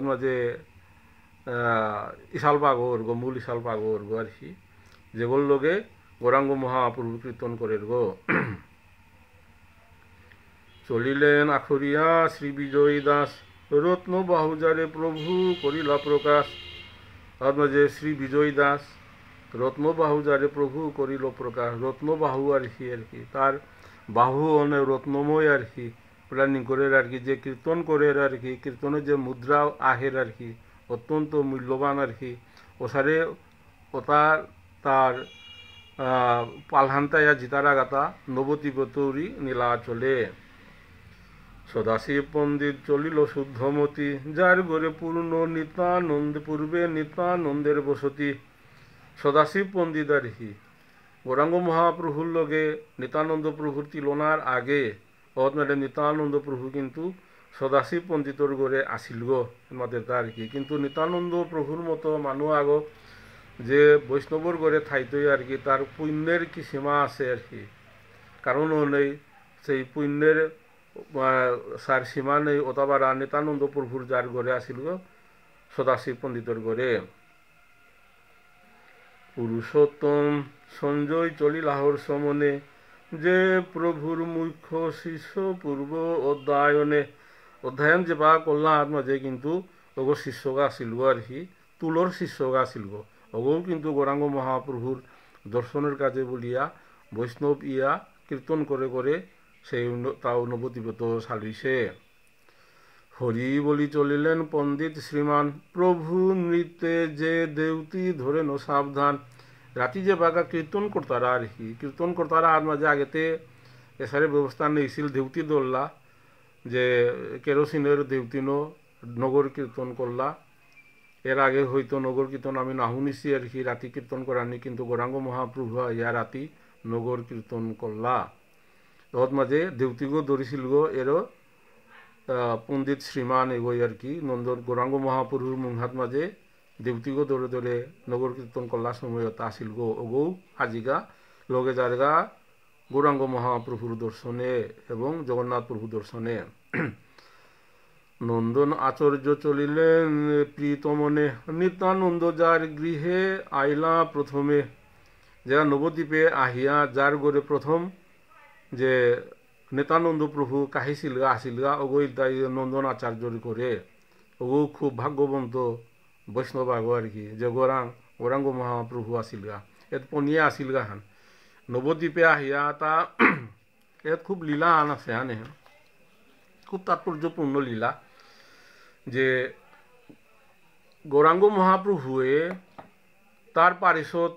মাঝে ইশাল পাগ অর্গ মূল ইশাল পাগ অর্গ আর কি যেগুলো লোকে গৌরাঙ্গ মহাপ্রভু কীর্তন করে গো। চলিলেন আখরিয়া শ্রী বিজয়ী দাস, রত্ন বাহুজারে প্রভু করিলা প্রকাশ। যে শ্রী বিজয়ী দাস রত্ন বাহুজারে প্রভু করিল প্রকাশ। রত্ন বাহু আর কি তার বাহু অনেক রত্নময় আর কি প্ল্যানিং করে আর কি যে কীর্তন করে আর কি কীর্তনের যে মুদ্রা আহের আর কি অত্যন্ত মূল্যবান আর কি ওসারে ওতার তার পালহান্তায়া জিতারা গাতা নবদ্বীপ তৌরি নীলাচলে। সদাশিব পণ্ডিত চলিল শুদ্ধমতি, যার গড়ে পূর্ণ নিতানন্দ পূর্বে নিতানন্দের বসতি। সদাশিব পণ্ডিত আর কি গৌরাঙ্গ মহাপ্রভুর লগে নিতানন্দ প্রভুর তুলনার আগে মানে নিতানন্দ প্রভু কিন্তু সদাশিব পণ্ডিতর গড়ে আসিল গো আমাদের আর কি। কিন্তু নিতানন্দ প্রভুর মতো মানুষ আগ যে বৈষ্ণবর গড়ে থাইতই আর কি তার পুণ্যের কি সীমা আছে আর কি, কারণ নেই সেই পুণ্যের সার সীমা নেই। অতাবারা নিতানন্দ প্রভুর যার গড়ে আসিল গো সদাশিব পণ্ডিতর গড়ে। পুরুষোত্তম সঞ্জয় চলিলাহর সমনে, যে প্রভুর মুখ্য শিষ্য পূর্ব অধ্যায়ন যে বা করলাম মাঝে কিন্তু ওগো শিষ্যগা আসিল গো আর কি তুলোর শিষ্যগা আসিল গো ওগো কিন্তু গৌরাঙ্গ মহাপ্রভুর দর্শনের কাজে বলিয়া বৈষ্ণব ইয়া কীর্তন করে করে সেই তাও নবদ্বীপত সালিছে। হরি বলি চলিলেন পণ্ডিত শ্রীমান, প্রভু নৃত্যে যে দেউতি ধরে ন সাবধান। রাতি যে বাগা কীর্তন করতারা আর কি কীর্তন করতারা আর মাঝে আগেতে এসারে ব্যবস্থা নেইছিল দেউতি দোল্লা যে কেরোসিনের দেউতিনো নগর কীর্তন করলা। এর আগে হয়তো নগর কীর্তন আমি না শুনিছি আর কি রাতি কীর্তন করানি, কিন্তু গৌরাঙ্গ মহাপ্রভু ইয়া রাতি নগর কীর্তন করলা। তত মাঝে দেউতিগো ধরিছিল গো এরও পণ্ডিত শ্রীমান এগোই আর কি নন্দন গৌরাঙ্গ মহাপ্রভুর মুহাত মাঝে দেউতিগো ধরে ধরে নগর কীর্তন করলার সময়ত আসিল গো ওগৌ আজিগা লগে যারগা গৌরাঙ্গ মহাপ্রভুর দর্শনে এবং জগন্নাথ প্রভু দর্শনে। নন্দন আচার্য চলিলেন প্রীতমনে, নিত্যানন্দ যার গৃহে আইলা প্রথমে। যারা নবদ্বীপে আহিয়া যার গড়ে প্রথম যে নিত্যানন্দ প্রভু কাহিছিলগা আসিলগা ওগৈ তাই নন্দন আচার্যর করে ওগো খুব ভাগ্যবন্ত বৈষ্ণব আগ আর কি যে গৌরাঙ্গ মহাপ্রভু আসিলগা এত পনিয়ে আসিলগা হান নবদ্বীপে আহিয়া তা এত খুব লীলা আন আছে হানে খুব তাৎপর্যপূর্ণ লীলা যে গৌরাঙ্গ মহাপ্রভুয়ে তার পারিষদ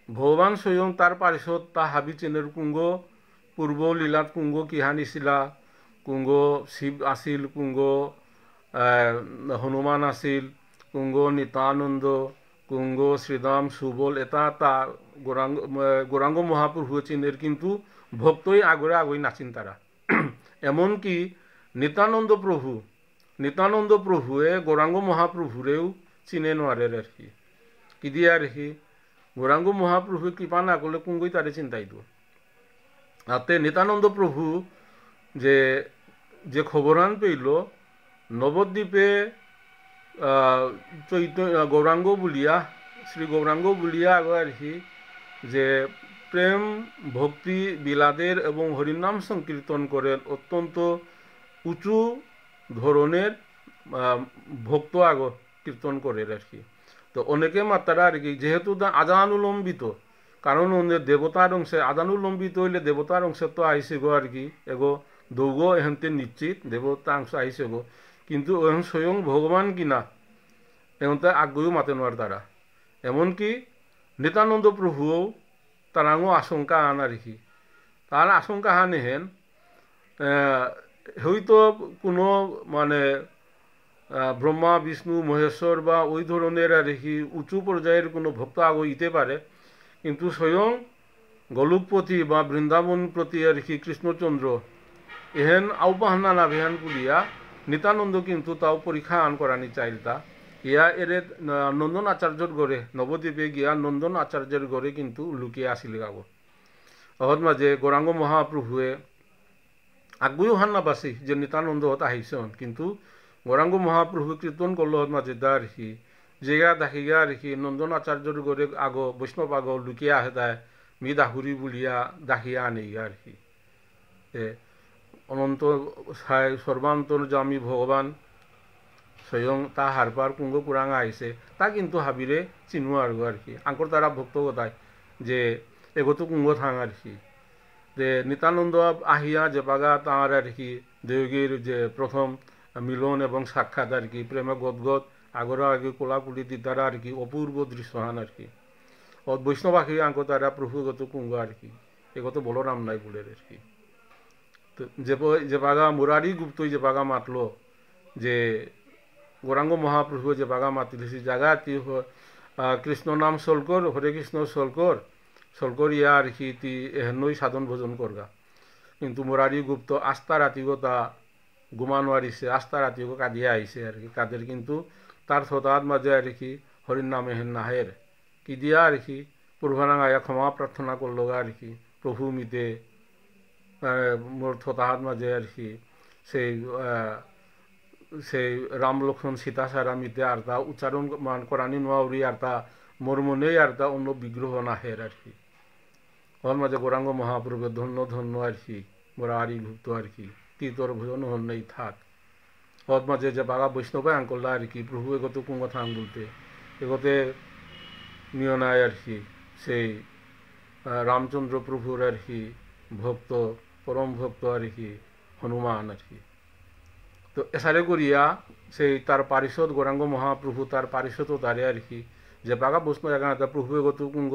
ভগবান স্বয়ং তার পারিষদ তা হাবি চেনের কুঙ্গ পূর্ব লীলাত কুঙ্গ কিহানিছিলা কুঙ্গ শিব আসিল কুঙ্গ হনুমান আসিল কুঙ্গ নিতানন্দ কুঙ্গ শ্রীদাম সুবল এটা তা গৌরাঙ্গ মহাপ্রভু চিনের কিন্তু ভক্তই আগরে আগই নাচিন তারা। এমনকি নিতানন্দ প্রভুয়ে গৌরাঙ্গ মহাপ্রভুরেও চিনে নোয়ারে আর কি দিয়ে আর কি গৌরাঙ্গ মহাপ্রভু কৃপা না করলে কুঙ্গই তারে চিন্তাইতো। তাতে নিতানন্দ প্রভু যে খবরান পেল নবদ্বীপে গৌরাঙ্গ বুলিয়া শ্রী গৌরাঙ্গ বুলিয়া আগ আর কি যে প্রেম ভক্তি বিলাদের এবং হরিনাম সংকীর্তন করেন অত্যন্ত উঁচু ধরনের ভক্ত আগ কীর্তন করে আর কি। তো অনেকে মাত্রা আর কি যেহেতু আজানুলম্বিত কারণ দেবতার অংশে আদানুলম্বিত হইলে দেবতার অংশে তো আইসে গো আর কি এগো দৌগ এহেনতে নিশ্চিত দেবতা অংশ আহিছে গো কিন্তু এখন স্বয়ং ভগবান কিনা এহনতে আগ্রহ মাতে নোয়ার তারা এমনকি নিত্যানন্দ প্রভুও তারাঙও আশঙ্কা আন আর কি তার আশঙ্কা হান হেন হয়তো কোনো মানে ব্রহ্মা বিষ্ণু মহেশ্বর বা ওই ধরনের আর কি উঁচু পর্যায়ের কোনো ভক্ত আগে ইতে পারে কিন্তু স্বয়ং গোলকপতি বা বৃন্দাবন প্রতি আর কি কৃষ্ণচন্দ্র এহেন আহ্বাহানা না বেহান পুলিয়া নিত্যানন্দ কিন্তু তাও পরীক্ষা আন করানি চাইলতা ইয়া এরে নন্দন আচার্যর গড়ে নবদ্বীপে গিয়া নন্দন আচার্যের গড়ে কিন্তু লুকিয়ে আসিল গাবো অহত মাঝে গৌরাঙ্গ মহাপ্রভুয়ে আগুও হান না বাসি যে নিত্যানন্দ হত আহিছন কিন্তু গৌরাঙ্গ মহাপ্রভু কীর্তন করল হত মাঝে দা রেখি জেগা দাখিগা রেখি নন্দন আচার্যর গড়ে আগো বৈষ্ণব আগো লুকিয়ে আহে তাই মি দাহুরি বুলিয়া দাখিয়া আনিগা আর কি অনন্ত সর্বান্তর্যামী ভগবান স্বয়ং তা হারপার কুঙ্গ পুরাঙা আইসে তা কিন্তু হাবিরে চিনু আর কি আঙ্কর তারা ভক্ত কথায় যে এগোতো কুঙ্গ থাং আর কি যে নিত্যানন্দ আহিয়া যে পাগা তাঁর আর কি দেবগীর যে প্রথম মিলন এবং সাক্ষাৎ আর কি প্রেমে গদগদ আগরা আর কি কোলাকুলি দিতারা আর কি অপূর্ব দৃশ্যহান আর কি বৈষ্ণব আখি আঙ্ক তারা প্রভুগত কুঙ্গ আর কি এগত বলরাম নাই বলে আর কি তো যে পাগা মুরারি গুপ্তই যে পাগা মাতলো যে গৌরাঙ্গ মহাপ্রভু যে বাগা মাতিল সে জায়গা কৃষ্ণ নাম সলকর হরে কৃষ্ণ সলকর ইয়া আর কি তি এহেনই সাধন ভোজন করগা কিন্তু মুরারি গুপ্ত আস্থা রাতিগো তা গুমানো আরিছে আস্থা রাতিগো কাঁদিয়া আইছে আর কি কাদের কিন্তু তার থতাত মাঝে আর কি হরির নাম এহেন নাহের কি দিয়া আর কি প্রভুনাং আয়া ক্ষমা প্রার্থনা করলো আর কি প্রভু মিতে মোর থতাহাত মাঝে আর কি সেই রাম লক্ষ্মণ সীতা সারা মিতে আর তা উচ্চারণ মান করানি নোয়াউরি আর তা মোর মনেই আর তা অন্য বিগ্রহ নাহের আর কি ওর মাঝে গৌরাঙ্গ মহাপ্রভু ধন্য ধন্য আর কি মোরা আরি ভুক্ত আর কি তিতর ভোজন হন নেই থাক ওর মাঝে যে বাগা বৈষ্ণবাই আঙ্কল্লা আর কি প্রভু এগত কোন কথা আং বলতে এগতে নিয়নায় আর কি সেই রামচন্দ্র প্রভুর আর কি ভক্ত পরম ভক্ত আর কি হনুমান আর কি তো এসারে করিয়া সেই তার পারিষদ গৌরাঙ্গ মহাপ্রভু তার পারিষদ তারে আর কি যে বাগা বৈষ্ণব এখানে প্রভু এগত কুঙ্গ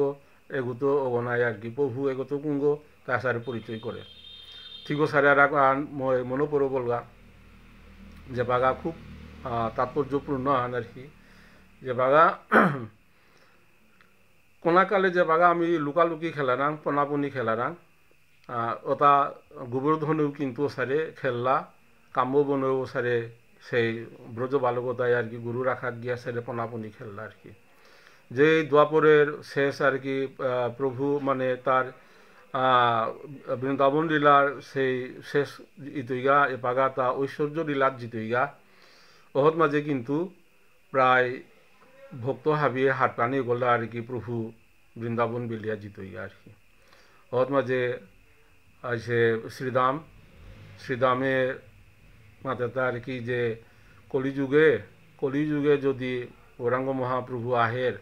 এগুত অগনায় আর কি প্রভু এগত কুঙ্গ তার সারে পরিচয় করে ঠিক সারে আর মনে পড়ে বলগা যে বাগা খুব তাৎপর্যপূর্ণ আন আর কি যে বাগা কোনাকালে যে বাগা আমি লুকালুকি খেলারাং পনাপনি খেলারাং ওটা গোবর্ধনেও কিন্তু সারে খেললা কাম্য বনেও সারে সেই ব্রজ বালকতায় আর কি গুরু রাখাত গিয়া সারে পনাপনি খেললা আর কি যে দ্বাপরের শেষ আর কি প্রভু মানে তার বৃন্দাবন লীলার সেই শেষ ইতইগা এপাগা তা ঐশ্বর্য লীলার জিতইগা ওহত মাঝে কিন্তু প্রায় ভক্ত হাবিয়ে হাত পানি গলা আর কি প্রভু বৃন্দাবন বিলিয়া জিতইগা আর কি ওহত মাঝে আছে শ্রীদামে মাতাতা আর কি যে কলিযুগে যদি গৌরাঙ্গ মহাপ্রভু আহের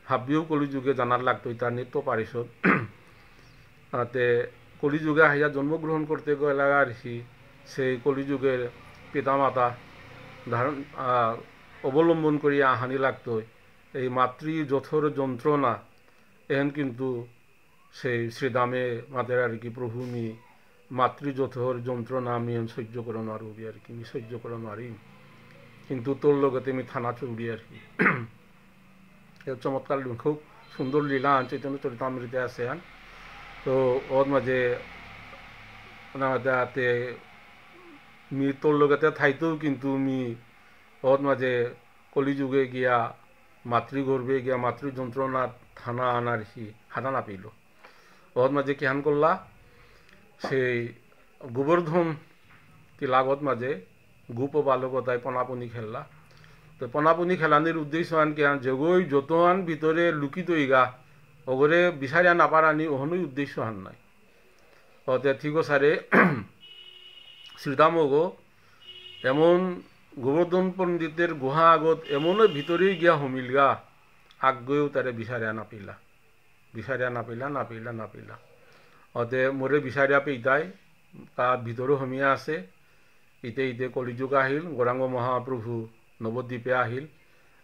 ভাবিও কলিযুগে জানার লাগতো তার নিত্য পারিষদ তাতে কলিযুগে আহিয়া জন্মগ্রহণ করতে গেলে আর কি সেই কলিযুগের পিতামাতা ধারণ অবলম্বন করিয়া আহানি লাগতো এই মাতৃ যথর যন্ত্রণা এহেন কিন্তু সেই শ্রীদামে মাদের আর কি প্রভু মি মাতৃযথর যন্ত্রণা আমি সহ্য করে নারবি আর কি সহ্য করে নারি কিন্তু তোর লগতে আমি থানা চৌড়ি আর কি চমৎকার খুব সুন্দর লীলা আন চৈতন্য চরিতামৃতে আছে আন তো ওর মাঝে তাতে মি তোর লগতে থাইতেও কিন্তু মি ওর মাঝে কলিযুগে গিয়া মাতৃগর্ভে গিয়া মাতৃ যন্ত্রণা থানা আনার কি হাতা না পেল ওর মাঝে কেহান করলা সেই গোবর্ধন কি লাগত মাঝে গুপ বালকতায় পনাপনি খেললা তো পনাপনি খেলানির উদ্দেশ্য আন কি আন জগই যতন ভিতরে লুকিত ইগা ওগরে বিচারিয়া নাপারানি ওহনই উদ্দেশ্য হান নাই ওতে ঠিক সারে শ্রীদাম গো এমন গোবর্ধন পণ্ডিতের গুহা আগত এমনই ভিতরেই গিয়া হমিলগা আগেও তারে বিচারিয়া নাপিলা ওতে মোরে বিচারিয়া পেইতাই তাত ভিতৰো সমিয়া আছে। ইতে কলিযুগ আহিল, গৌৰাঙ্গ মহাপ্ৰভু নৱদ্বীপে আহিল।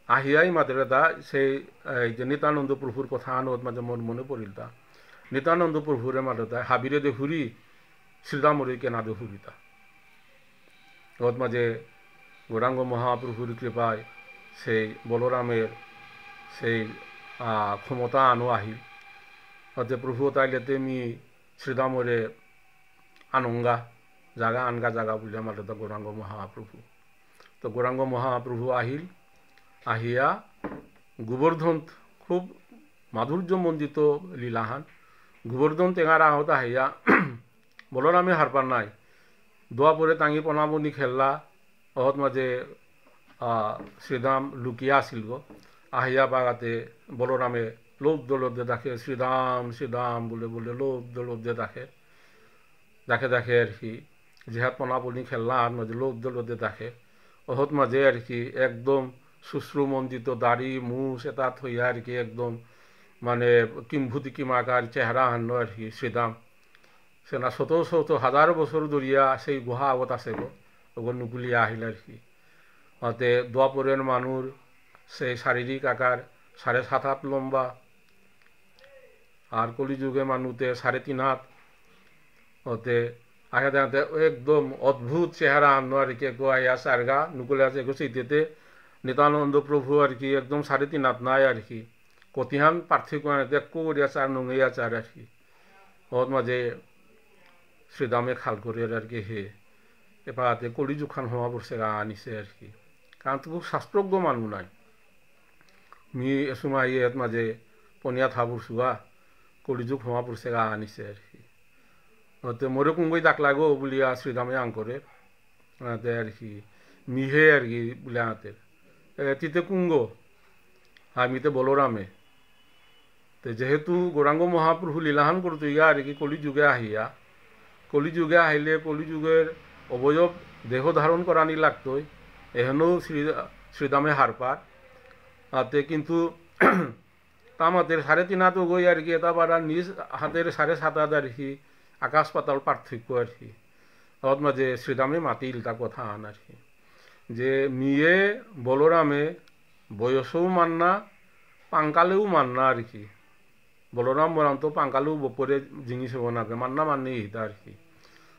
আহিয়াই মাত্ৰ এটা সেই যে নিত্যানন্দ প্ৰভুৰ কথা আনত মাজে মোৰ মনে পৰিল। তা নিত্যানন্দ প্ৰভুৰে মাজতে হাবিৰে দেখুৰি শ্ৰীৰামৰে কেনা দেখুৰিতা ওত মাঝে গৌরাঙ্গ মহাপ্রভুর কৃপায় সেই বলরামের সেই ক্ষমতা আনো আহিল। ওতে প্রভু তাইলেতে মি শ্রীরামরে আনঙ্গা জাগা আনগা জাগা বলে মাতে তো গৌরাঙ্গ মহাপ্রভু। তো গৌরাঙ্গ মহাপ্রভু আহিল, আহিয়া গোবর্ধন খুব মাধুর্যমণ্ডিত লীলাহান গোবর্ধন টেঙার আহত আহিয়া বলরামে হারপার নাই দোয়া পরে টাঙি পনাবনি খেললা। অহত মাঝে শ্রীরাম লুকিয়া আসিল গো। আহিয়া বাগাতে বলরামে লোক দলদে দেখে শ্রীরাম শ্রীরাম বলে বলে লোক দলদে দেখে দেখে দেখে আর কি যেহাত পনাবনি খেললা আর মাঝে লোক দলদে দেখে। অহত মাঝে আর কি একদম শুশ্রুমণ্ডিত দাড়ি মুছ এটা থইয়া আর কি একদম মানে কিম্ভূতি কিমাকার চেহারা হান্ন আর কি শ্রীরাম সেনা শত শত হাজার বছর ধরিয়া সেই গুহা আগত আছে গো ওগুলো নুকুলিয়া আহিল আর কি। ওতে দ্বাপরের মানুষ সেই শারীরিক আকার 7.5 হাত লম্বা আর কলিযুগে মানুষতে 3.5 হাত। ওতে আগে দেখাতে একদম অদ্ভুত চেহারা আন্ন আর কি আইয়া সারগা নুকুলে আছে সেইতে নিত্যানন্দ প্রভু আর কি একদম 3.5 হাত নাই আর কি কতিহান পার্থক্য করিয়া চার নঙিয়া চার আর কি। ওর মাঝে শ্রীরামে খাল করে আর কি হে এপাতে কলিযুগ খান হওয়া পড়ছে গা আনিছে আর কি। কারণ তো খুব শাস্ত্রজ্ঞ মানুষ নাই মি এসময় এর মাঝে পনিয়া থাবুর সুগা কলিযুগ হওয়া পড়ছে গা আনিছে আর কি। ওতে মোরে কুঙ্গই ডাক লাগো বলিয়া শ্রীরামে আঙ্করে আর কি মিহে আর কি বলে হাতের তিতে কুঙ্গ আমিতে বলরামে। তো যেহেতু গৌরাঙ্গ মহাপ্রভু লীলাহান করতো ইয়া আর কি কলিযুগে আহিয়া কলিযুগে আহিলে কলিযুগের অবয়ব দেহ ধারণ করানি লাগতোই এহেনও শ্রীরামে হারপার হাতে কিন্তু তাম হাতের 3.5 হাত গই আর কি এটা পারা নিজ হাতের 7.5 হাত আর কি আকাশ পাতাল পার্থক্য আর কি। ওর মাঝে শ্রীরামে মাতিল তা কথা আন আর কি যে মিয়ে বলরামে বয়সও মান্না পাঙ্কালেও মান্না আর কি। বলরাম বরাম তো পাঙ্কালেও বপরে জিনিস হবো না মান্না মান্নি হিতা আর কি।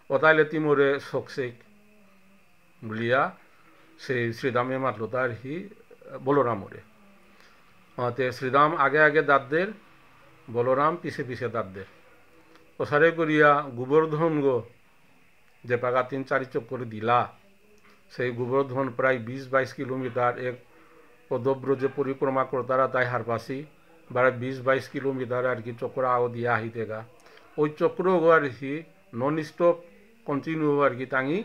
ওতাইলে তিমরে শোকশেক বলিয়া সেই শ্রীরামে মাতলো তার হি বলরামরে। তে শ্রীরাম আগে আগে দাঁতদের বলরাম পিছে পিছে দাঁতদের ওসারে করিয়া গোবর্ধন গো যে পাগা 3-4 চক্কর দিলা সেই গোবর্ধন প্রায় 20-22 কিলোমিটার এক পদব্রজে পরিক্রমা করতারা তাই হারপাসি বারে 20-22 কিলোমিটার আর কি চক্র আও দিয়া আহিতে গা ওই চক্র গো আর কি নন স্টপ কন্টিনিউ আর কি টাঙি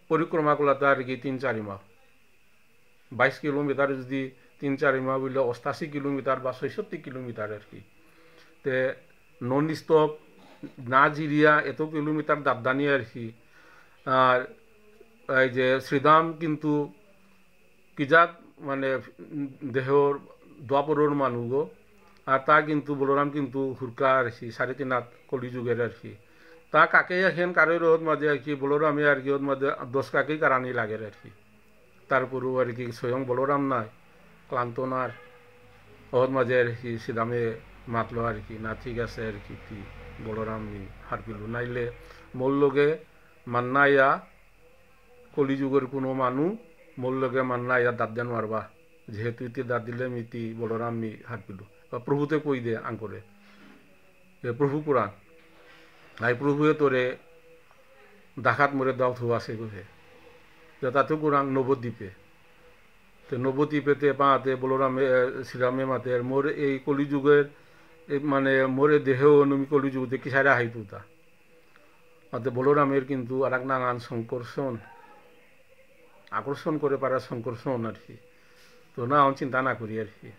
পরিক্রমা করলাতে আর কি 3-4 মাহ 22 কিলোমিটার যদি 3-4 মাহ বললে 88 কিলোমিটার বা 66 কিলোমিটার আর কি। তে নন স্টপ না জিরিয়া এত কিলোমিটার দাবদানি আর কি। আর এই যে শ্রীরাম কিন্তু কিজাত মানে দেহর দ্বাপরের মানুষ গো আর তা কিন্তু বলরাম কিন্তু হুরকা আর কি 3.5 হাত কলিযুগের আর কি। তা কাকে এখন কারোর ওর মাঝে আর কি বলরামে আর কি ওর মাঝে 10 কাকেই কারানি লাগে আর কি। তারপরেও আর কি স্বয়ং বলরাম নাই ক্লান্ত নার ওর মাঝে আর কি শ্রীরামে মাতলো আর কি না ঠিক আছে আর কি তুই বলরাম হার পিলু নাইলে মোর লগে মান্নাইয়া কলিযুগের কোনো মানুষ মোর লগে মান্নাইয়া দাঁত দেন মারবা যেহেতু ইতি দাঁত দিলে মিতি বলরাম মি হার পিলু প্রভুতে কই দে আঙ্করে প্রভু পুরাণ নাই প্রভুয়ে তোরে ডাকাত মরে দাও থু আছে কোহে তাতে কোরআন নবদ্বীপে তো নবদ্বীপেতে পাতে বলরামে শ্রীরামে মাতে মোর এই কলিযুগের মানে মোরে দেহেও নমি কলিযুগতে কিসারে হাইতু তা মাতে বলরামের কিন্তু আর এক নানান সংকর্ষণ আকর্ষণ করে পারা সংকর্ষণ আর কি। তো না আমি চিন্তা না করি আর কি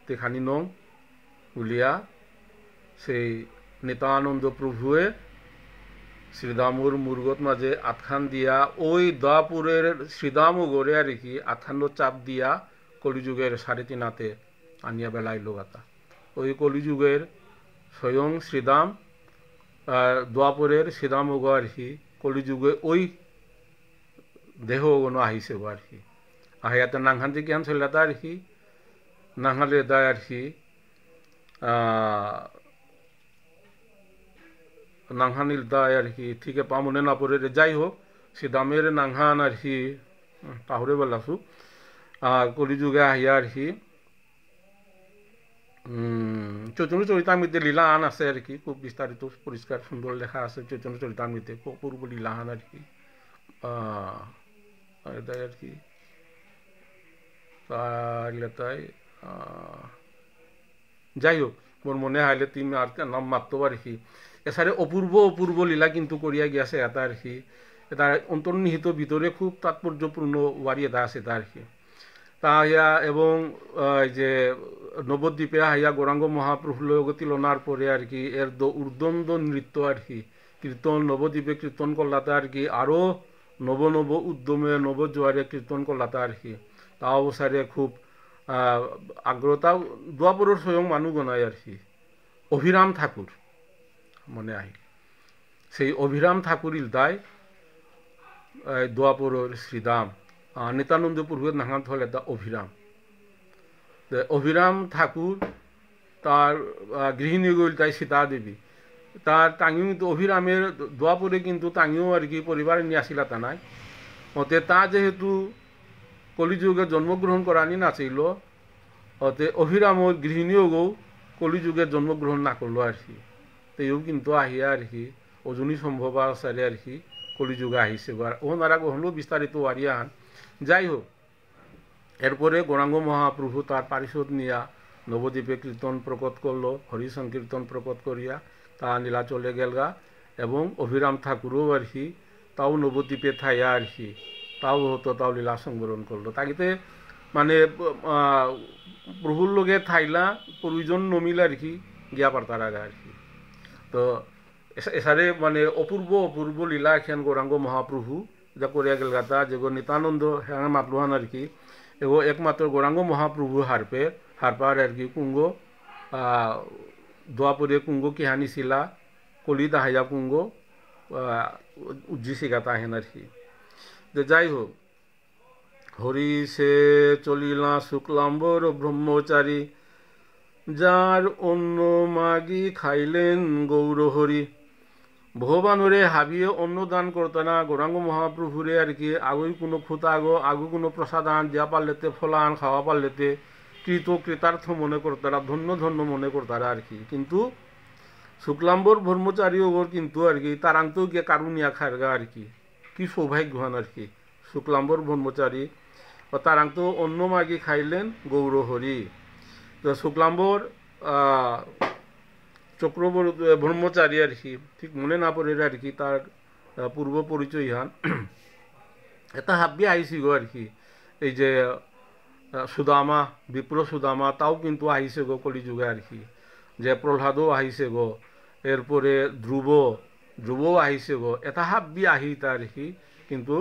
তে খানি নং বলিয়া সেই নিত্যানন্দ প্রভুয়ে শ্রীদামুর মুরগত মাঝে আতখান দিয়া ওই দাপুরের শ্রীদামও গড়ে আর কি আতখান্ড চাপ দিয়া কলিযুগের 3.5 হাতে আনিয়া বেলাইল গাতা। ওই কলিযুগের স্বয়ং শ্রীদাম দ্বাপরের শ্রীরামগ আর কি কলিযুগে ওই দেহ গণ আহিছে আর কি আহিয়াতে নাংহান যে জ্ঞান চলে আর কি নাংহালে দায় আর কি নাংহানিল দায় আর কি ঠিক পামনে না পড়ে যাই হোক সে দামের নাংহান আর কি পাহরে বেলাছো কলিযুগে আহিয়া আর কি চৈতন্য চরিতামৃতে লীলা আন আছে আর কি খুব বিস্তারিত পরিষ্কার সুন্দর লেখা আছে চৈতন্য চরিতামৃতে অপূর্ব লীলা আন আর কি এটাই আর কি তাই যাই হোক মোর মনে হাইলে তুমি আর নাম মারতে আর কি এছাড়া অপূর্ব অপূর্ব লীলা কিন্তু করিয়া গিয়েছে এটা আর কি এটা অন্তর্নিহিত ভিতরে খুব তাৎপর্যপূর্ণ ওয়ারি এটা আছে এটা আর কি তা ইয়া এবং যে নবদ্বীপে হাইয়া গৌরাঙ্গ মহাপ্রভুর লগতি লনার পরে আর কি এর উর্দন্দ নৃত্য আর কি কীর্তন নবদ্বীপে কীর্তন করলাতে আর কি আরও নব নব উদ্যমে নবজোয়ারে কীর্তন করলাতে আর কি তা অবসারে খুব আগ্রহতা দ্বাপরের স্বয়ং মানুষ গনায় আর কি অভিরাম ঠাকুর মনে আহি সেই অভিরাম ঠাকুর ইলতায় দ্বাপরের শ্রীদাম নিত্যানন্দ পূর্বের নাহান হল এটা অভিরাম অভিরাম ঠাকুর তার গৃহিণী গইল তাই সীতা দেবী তার টাঙিও কিন্তু অভিরামের দ্বাপরে কিন্তু টাঙিও আর কি পরিবার নিয়ে আসিলা তা নাই অতে তা যেহেতু কলিযুগে জন্মগ্রহণ করানি নাছিল অতে অভিরামর গৃহিণীও গৌ কলিযুগে জন্মগ্রহণ না করলো আর কি তেও কিন্তু আহিয়া আর কি অজনী সম্ভব আসারে আর কি কলিযুগে আহিছে ওনারা হলেও বিস্তারিত ওয়ারিয়ান যাই হোক এরপরে গৌরাঙ্গ মহাপ্রভু তার পারিষদ নিয়া নবদ্বীপে কীর্তন প্রকট করলো হরি সংকীর্তন প্রকট করিয়া তা নীলা চলে গেলগা এবং অভিরাম ঠাকুরও আর কি তাও নবদ্বীপে থাইয়া আর কি তাও হতো তাও লীলা সংবরণ করলো তাকিতে মানে প্রভুর লোকে থাইলা প্রয়োজন নমিল আর কি গিয়া পারতার আগে আর কি তো এসারে মানে অপূর্ব অপূর্ব লীলা এখান গৌরাঙ্গ মহাপ্রভু যা করিয়া গেল গাতা যেগো নিত্যানন্দ হ্যাঁ মাতলুহান আর কি এগো একমাত্র গৌরাঙ্গ মহাপ্রভু হারপার আর কি কুঙ্গ দোয়াপুরে কুঙ্গ কিহানি শিলা কলি দাহাইয়া কুঙ্গ উজ্জিসি গাতা হেন আর কি যে যাই হোক হরি সে চলিলা শুক্লাম্বর ব্রহ্মচারী যার অন্য মাগি খাইলেন গৌরহরি ভগবানরে হাবিয়ে অন্ন দান করতো না গৌরাঙ্গ মহাপ্রভুরে আর কি আগুই কোনো খুঁতা আগু কোনো প্রসাদান দেওয়া পারলেতে ফলান খাওয়া পারলেতে কৃতার্থ মনে করতারা ধন্য ধন্য মনে করতারা আর কি কিন্তু শুক্লাম্বর ব্রহ্মচারী ওর কিন্তু আর কি তারাংতেও গিয়ে কারুনিয়া খারগা আর কি সৌভাগ্যবান আর কি শুক্লাম্বর ব্রহ্মচারী ও তারাংতেও অন্ন মাগি খাইলেন গৌরহরি তো শুক্লাম্বর চক্রবর্তী ব্রহ্মচারী আর কি ঠিক মনে না পড়ে আর কি তার পূর্ব পরিচয় হান এটা হাবি আইসি গো আর কি এই যে সুদামা বিপ্র সুদামা তাও কিন্তু আহিছে গো কলিযুগে আর কি যে প্রহ্লাদও আহিছে গো এরপরে ধ্রুবও আহিছে গো এটা হাবি আহি তার কি কিন্তু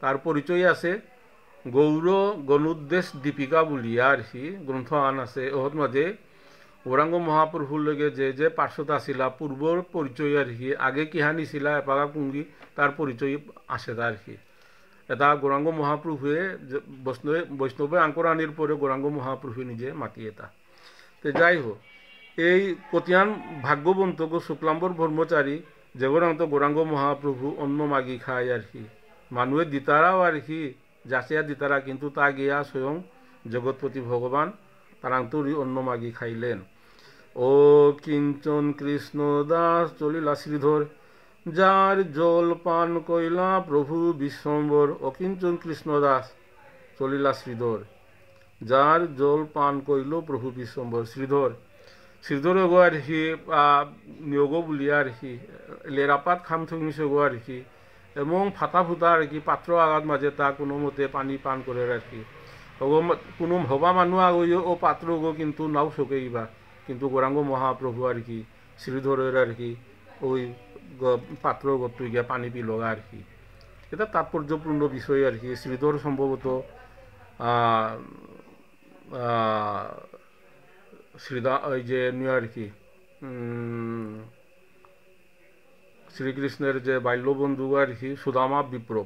তার পরিচয় আছে গৌর গণুদ্দেশ দীপিকা বলিয়া আর কি গ্রন্থ আন আছে ওহত মাঝে গৌরাঙ্গ মহাপ্রভুর লগে যে পার্শ্বত আসিলা পূর্বর পরিচয় আর কি আগে কিহানি ছিলা এপাগা কুঙ্গি তার পরিচয় আছে আর কি এটা গৌরাঙ্গ মহাপ্রভুয়ে বৈষ্ণবে আঙ্করানির পরে গৌরাঙ্গ মহাপ্রভু নিজে মাতি এটা তো যাই হোক এই কতিয়ান ভাগ্যবন্ত গো শুক্লাম্বর ব্রহ্মচারী যে গৌরাঙ্গ মহাপ্রভু অন্ন মাগি খায় আর কি মানুষের দিতারাও আর কি যাচিয়া দিতারা কিন্তু তা গিয়া স্বয়ং জগৎপতি ভগবান তারান্তরি অন্ন মাগি খাইলেন ও কিঞ্চন কৃষ্ণ দাস চলিলা শ্রীধর যার জল পান কইলা প্রভু বিশ্বম্বর অকিঞ্চন কৃষ্ণ দাস চলিলা শ্রীধর যার জল পান কইল প্রভু বিশ্বম্বর শ্রীধর গো আর কি নিয়োগ বলিয়া আর কি লেরাপাত খাম থমিছে গো আর কি এবং ফাটা ফুটা আর কি পাত্র আঘাত মাঝে তা কোনো মতে পানি পান করে আর কি কোনো ভবা মানুষ আগইও ও পাত্র গো কিন্তু নাও চকেইবা কিন্তু গৌরাঙ্গ মহাপ্রভু আর কি শ্রীধরের আর কি ওই পাত্র গতুই গিয়া পানি পি লগা আর কি এটা তাৎপর্যপূর্ণ বিষয় আর কি শ্রীধর সম্ভবত শ্রীদা ওই যে নিয়ে আর কি শ্রীকৃষ্ণের যে বাল্যবন্ধু আর কি সুদামা বিপ্র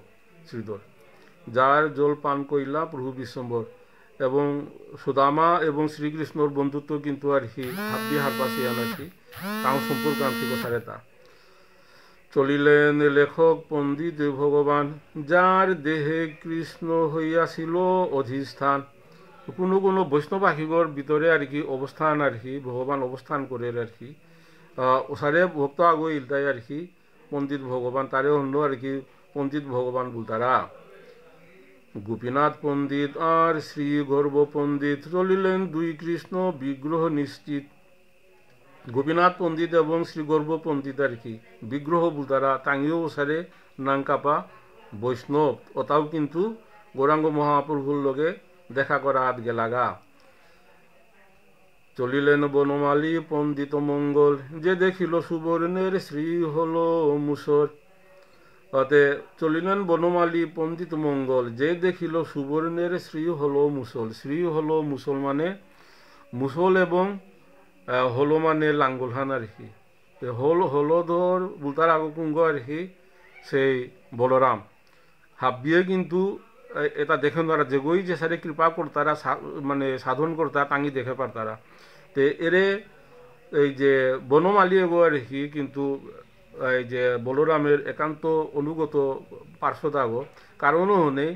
শ্রীধর, যার জল পান কইলা প্রভু বিশ্বম্বর, এবং সুদামা এবং শ্রীকৃষ্ণর বন্ধুত্ব কিন্তু আর কি হাব্বি হারপাসিয়ান আর কি তাও সম্পর্ক আনছি কথারে তা চলিলেন লেখক পণ্ডিত ভগবান, যার দেহে কৃষ্ণ হইয়াছিল অধিষ্ঠান। কোনো কোনো বৈষ্ণবাহিগর ভিতরে আর কি অবস্থান আর কি ভগবান অবস্থান করে আর কি ওসারে ভক্ত আগইল তাই আর কি পণ্ডিত ভগবান তারে অন্য আর কি পণ্ডিত ভগবান বলতারা। গোপীনাথ পণ্ডিত আর শ্রী গর্ব পণ্ডিত চলিলেন দুই কৃষ্ণ বিগ্রহ নিশ্চিত। গোপীনাথ পণ্ডিত এবং শ্রীগর্ভ পণ্ডিত আর কি বিগ্রহ বুলতারা তাঙ্গিও ওসারে নাংকাপা বৈষ্ণব, ওটাও কিন্তু গৌরাঙ্গ মহাপ্রভুর লগে দেখা করা আদ গেলাগা। চলিলেন বনমালী পণ্ডিত মঙ্গল, যে দেখিল সুবর্ণের শ্রী হল মুসর। অতে চলিলেন বনমালী পণ্ডিত মঙ্গল, যে দেখিল সুবর্ণের শ্রী হল মুসল। শ্রী হল মুসল মানে মুসল এবং হলো মানে লাঙ্গলহান আর কি হলধর বুলতার আগুকুঙ্গ আর কি সেই বলরাম হাবিয়ে কিন্তু এটা দেখেন তারা যেগই যে সারে কৃপা করতারা মানে সাধন করতা তাঙ্গি দেখে পারতারা। তে এরে এই যে বনমালী এগো আর কি কিন্তু এই যে বলরামের একান্ত অনুগত পার্শ্বদাগো কারণও হনে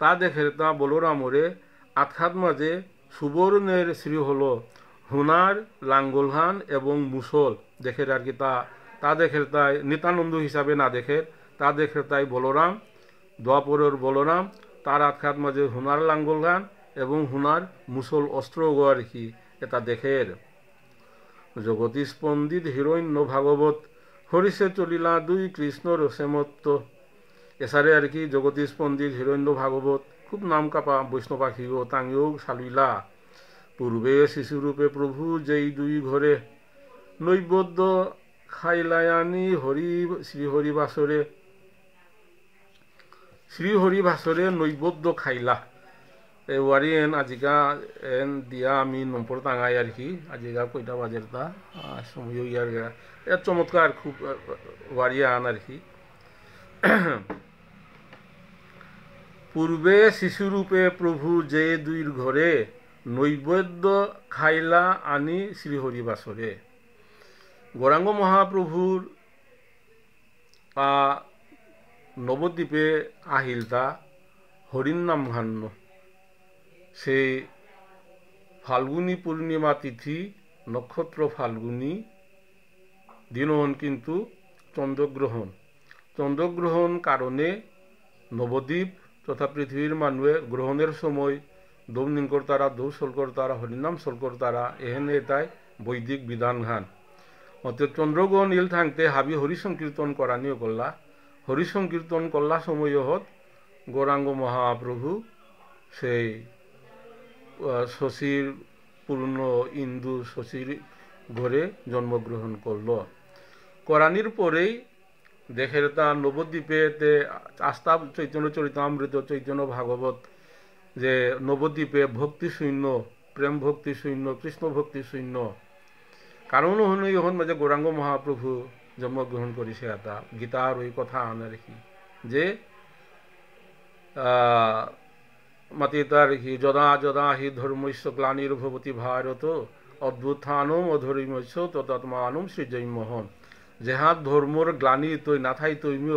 তা দেখে তা বলরামরে আটখাত মাঝে সুবর্ণের শ্রী হলো হুনার লাঙ্গলহান এবং মুসল দেখে আর কি তা দেখে তাই নিতানন্দ হিসাবে না দেখে তা দেখে তাই বলরাম দ্বাপরের বলরাম তার আটখাত মাঝে হুনার লাঙ্গলহান এবং হুনার মুসল অস্ত্র গো আর কি এটা দেখের। জগদীশ পণ্ডিত হিরণ্য ভাগবত, হরিষে চলিলা দুই কৃষ্ণ রসেমত্ত। এসারে আর কি জগদীশ পণ্ডিত হিরণ্য ভাগবত খুব নাম কাপা বৈষ্ণবাখী গো তাঙ্গিও সালুইলা। পূর্বে শিশুরূপে প্রভু যেই দুই ঘরে নৈবেদ্য খাইলায়ানি শ্রীহরি বাসরে নৈবেদ্য খাইলা। ওয়ারি এন আজিকা এন দিয়া আমি নম্বর টাঙাই আর কি আজিকা কয়টা বাজের তা সময় ইয়ার এর চমৎকার খুব ওয়ারিয়া আন আর কি। পূর্বে শিশুরূপে প্রভু যে দুইর ঘরে নৈবেদ্য খাইলা আনি শ্রীহরি বাসরে। গৌরাঙ্গ মহাপ্রভুর নবদ্বীপে আহিলতা হরিণ নাম ঘান্ন সেই ফাল্গুনী পূর্ণিমা তিথি নক্ষত্র ফাল্গুনী দিনহন কিন্তু চন্দ্রগ্রহণ কারণে নবদ্বীপ তথা পৃথিবীর মানুষে গ্রহণের সময় দৌম নিঙ্কর তারা দৌ সলকর তারা হরিনাম সলকর তারা এহেনে তাই বৈদিক বিধান ঘান অর্থাৎ চন্দ্রগ্রহণ ইল থাকতে হাবি হরিসংকীর্তন করানিও করলা। হরিসংকীর্তন করলা সময় হত গৌরাঙ্গ মহাপ্রভু সেই শশীর পূর্ণ ইন্দু শশীর ঘরে জন্মগ্রহণ করল। করানির পরেই দেখের তা নবদ্বীপেতে আস্থা চৈতন্য চরিতামৃত চৈতন্য ভাগবত যে নবদ্বীপে ভক্তি শূন্য প্রেম ভক্তি শূন্য কৃষ্ণ ভক্তি শূন্য কারণ হন এখন মাঝে গৌরাঙ্গ মহাপ্রভু জন্মগ্রহণ করেছে এটা গীতার ওই কথা আনে রেখি যে মাতি তার হি যদা যদা হি ধর্মস্য গ্লানির্ভবতি ভারত অদ্ভুতানম অধর্মস্য তদাত্মানম সৃজয়মোহন। যেহাত ধর্মর গ্লানি তৈ নাথাই তৈমি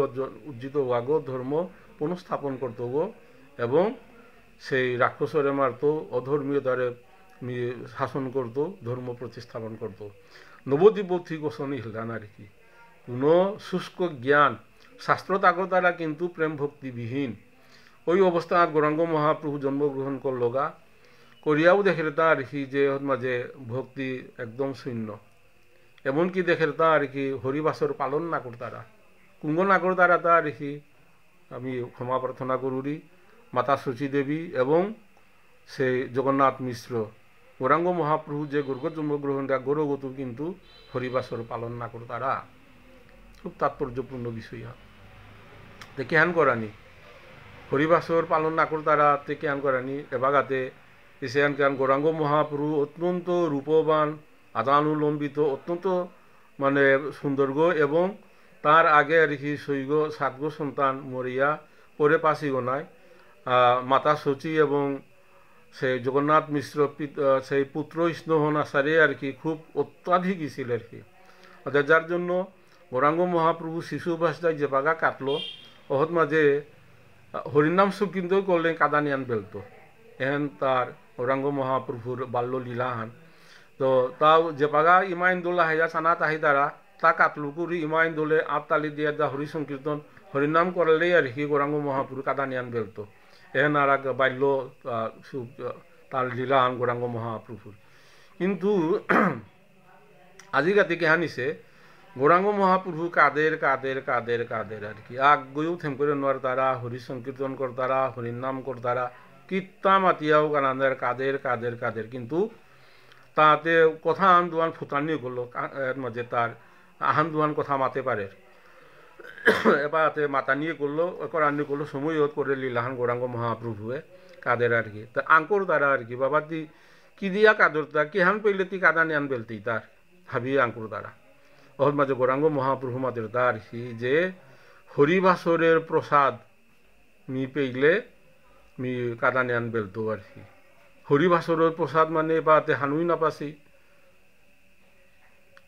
উজ্জিত হওয়াগ ধর্ম পুনঃস্থাপন করত গো এবং সেই রাক্ষসরে মারত অধর্মীয় দ্বারে শাসন করত ধর্ম প্রতিস্থাপন করত। নবদ্বীপ ঠিক ওসনই হিলান আর কি কোনো শুষ্ক জ্ঞান শাস্ত্র তাগো তারা কিন্তু প্রেম ভক্তিবিহীন ওই অবস্থা গৌরাঙ্গ মহাপ্রভু জন্মগ্রহণ করলগা করিয়াও দেখে তা আর কি যে মাঝে ভক্তি একদম শূন্য এমনকি দেখে তা আর কি হরিবাসর পালন না করতারা কুঙ্গ না করতারা তা আর কি আমি ক্ষমা প্রার্থনা করুরি মাতা শচী দেবী এবং সেই জগন্নাথ মিশ্র গৌরাঙ্গ মহাপ্রভু যে গর্গ জন্মগ্রহণ গৌরগত কিন্তু হরিবাসর পালন না করতারা খুব তাৎপর্যপূর্ণ বিষয় তে কেহান করানি হরিবাসর পালন না করতারা তে কেহান করানি এবাগাতে এসেয়ান কেন গৌরাঙ্গ মহাপ্রভু অত্যন্ত রূপবান আদানুলম্বিত অত্যন্ত মানে সুন্দর্গ এবং তার আগে আর কি 7 গো সন্তান মরিয়া পরে 5 গো মাতা সচী এবং সেই জগন্নাথ মিশ্র সেই পুত্র স্নেহন আচারে আর কি খুব অত্যাধিক ছিল আর কি। যার জন্য গৌরাঙ্গ মহাপ্রভু শিশু অবস্থায় যে বাগা কাটলো অহত মাঝে হরিনাম সুকিন্দু করলে কাদানিয়ান বেলতো এহেন তার গৌরাঙ্গ মহাপ্রভুর বাল্য লীলাহান। তো তাও যে বাগা ইমাইন দোলা হাইয়া চানা তাহি দ্বারা তা কাতলুকুরি ইমাইন দোলে আবতালি দিয়ে দা হরি সংকীর্তন হরিনাম করলেই আর কি গৌরাঙ্গ মহাপ্রভু কাদানিয়ান বেলতো এহেন আর বাল্য তার লীলাহান গৌরাঙ্গ মহাপ্রভুর। কিন্তু আজিকাতি কেহানিছে গৌরাঙ্গ মহাপ্রভু কাদের কাদের কাদের কাদের আর কি আগ গইও থেম করে নোয়ার তারা হরি সংকীর্তন করতারা হরিনাম করতারা কীর্তা মাতিয়াও কানাদের কাদের কাদের কাদের কিন্তু তাতে কথা আন দুয়ান ফুটানি করলো মাঝে তার আহান দুয়ান কথা মাতে পারে এবারে মাতা নিয়ে করলো করানি করলো সময় করে লীলাহান গৌরাঙ্গ মহাপ্রভুয়ে কাদের আর কি তা আঙ্কর দ্বারা আর কি বাবা তি কি দিয়া কাদর তা কি হান পেলে তি কাদা নিয়ান বেলতি তার ভাবিয়ে আঙ্কুর দ্বারা ওর মাঝে গৌরাঙ্গ মহাপ্রভু মাদের দ্বার কি যে হরিবাসরের প্রসাদ মি পেইলে মি কাদা নিয়ান বেলতো আর কি। হরিবাসরের প্রসাদ মানে বাতে হানুই নাপাসি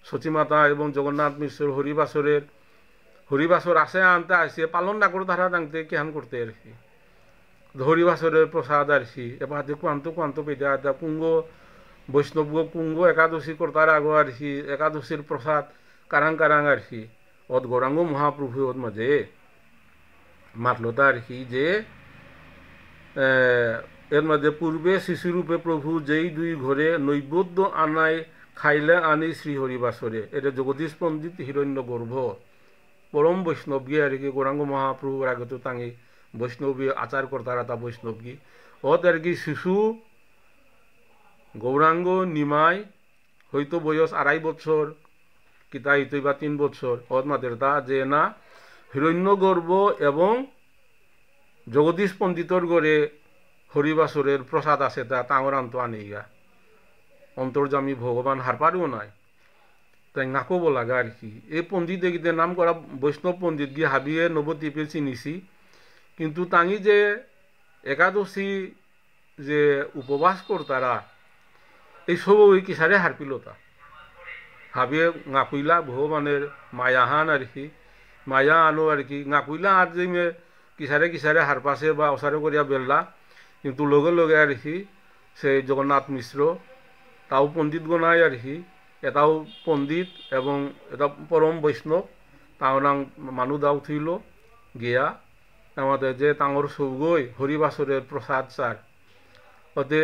সচিমাতা এবং জগন্নাথ মিশ্র হরিবাসর আসে আনতে আসে পালন না করে তারা দাংতে কেহান করতে আর কি হরিবাসরের প্রসাদ আর কি এবার কোয়ান্ত পেদা পুঙ্গ বৈষ্ণব পুঙ্গ একাদশী করতার আগো আর কি একাদশীর প্রসাদ কারাং আর কি ওদ গৌরাঙ্গ মহাপ্রভু ওর মাঝে মাতলতা আর কি যে এর মাঝে পূর্বে শিশুরূপে প্রভু যেই 2 ঘরে নৈবেদ্য আনায় খাইলে আনি শ্রী হরিবাসরে এটা জগদীশ পণ্ডিত হিরণ্য গর্ভ পরম বৈষ্ণবী আর কি গৌরাঙ্গ মহাপ্রভুর আগত তাঙি বৈষ্ণবী আচার করতারা তা বৈষ্ণবী ওত আর কি শিশু গৌরাঙ্গ নিমাই হয়তো বয়স 2.5 বছর কিতা হইতই বা 3 বছর ওত মাদের তা যে না হিরণ্য গর্ভ এবং জগদীশ পণ্ডিতর গড়ে হরিবাসরের প্রসাদ আছে তা তাঙরান্ত আনিগা অন্তর্জামী ভগবান হারপারও নাই তাই নাকব লাগা আর কি এই পণ্ডিত এগিতে নাম করা বৈষ্ণব পণ্ডিত গিয়ে হাবিয়ে নবদ্বীপে চিনিছি কিন্তু তাঙি যে একাদশী যে উপবাস করতারা এইসব ওই কিসারে হারপিলতা হাবিয়ে নাকুইলা ভগবানের মায়াহান আর কি মায়া আনো আর কি নাকুইলা আর যে কিসারে হারপাশে বা অসারে করিয়া বেললা কিন্তু লগে লগে আর কি সেই জগন্নাথ মিশ্র তাও পণ্ডিত গনায় আর কি এটাও পণ্ডিত এবং এটা পরম বৈষ্ণব তাঁর মানুষ দাও থইল গিয়া আমাদের যে তাঁর সৌগই হরিবাসরের প্রসাদ চার ওতে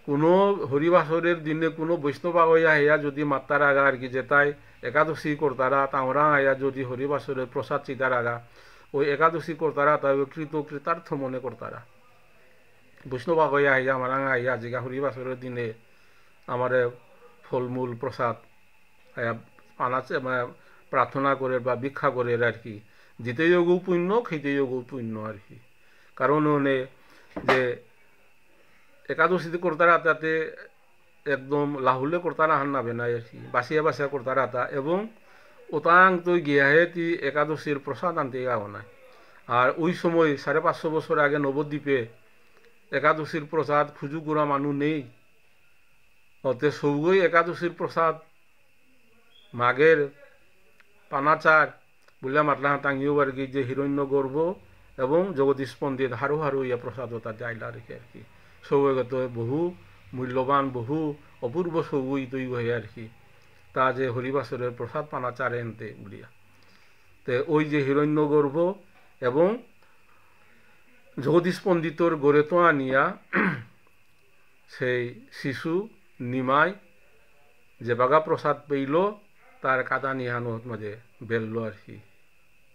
কোনো হরিবাসরের দিনে কোনো বৈষ্ণব আইয়া হইয়া যদি মাত্রার আগা আর কি যে তাই একাদশী করতারা তাঁরা আইয়া যদি হরিবাসরের প্রসাদ চিতার আগা ওই একাদশী করতারা তাই কৃতার্থ মনে করতারা বৈষ্ণব আইয়া হইয়া আমার আইয়া জিগা হরিবাসরের দিনে আমারে ফলমূল প্রসাদ পানাচে প্রার্থনা করে বা ভিক্ষা করে আর কি দিতে যোগও পুণ্য খেতে যোগও পুণ্য আর কি কারণ যে একাদশীতে করতারা তাতে একদম লাহুলে করতারা হান নাবে না আর কি বাসিয়া করতারা তা এবং ওতাং তো গিয়াহে তি একাদশীর প্রসাদ আনতে গাও না। আর ওই সময় 550 বছর আগে নবদ্বীপে একাদশীর প্রসাদ খুঁজু গোড়া মানুষ নেই ওতে সৌগই একাদশীর প্রসাদ মাঘের পানাচার বলে মাতলা টাঙিও আর কি যে হিরণ্য গর্ভ এবং জগদীশ পণ্ডিত হারু ইয়া প্রসাদ তাতে আইলা রেখে আর কি সৌগত বহু মূল্যবান বহু অপূর্ব সৌগই তৈরি হয়ে আর কি তা যে হরিবাসরের প্রসাদ পানাচারে এনতে বলিয়া তে ওই যে হিরণ্য গর্ভ এবং জগদীশ পণ্ডিতর গড়ে তো আনিয়া সেই শিশু নিমাই যে বাগা প্রসাদ পেইল তার কাদা নিহানোর মাঝে বেললো আর কি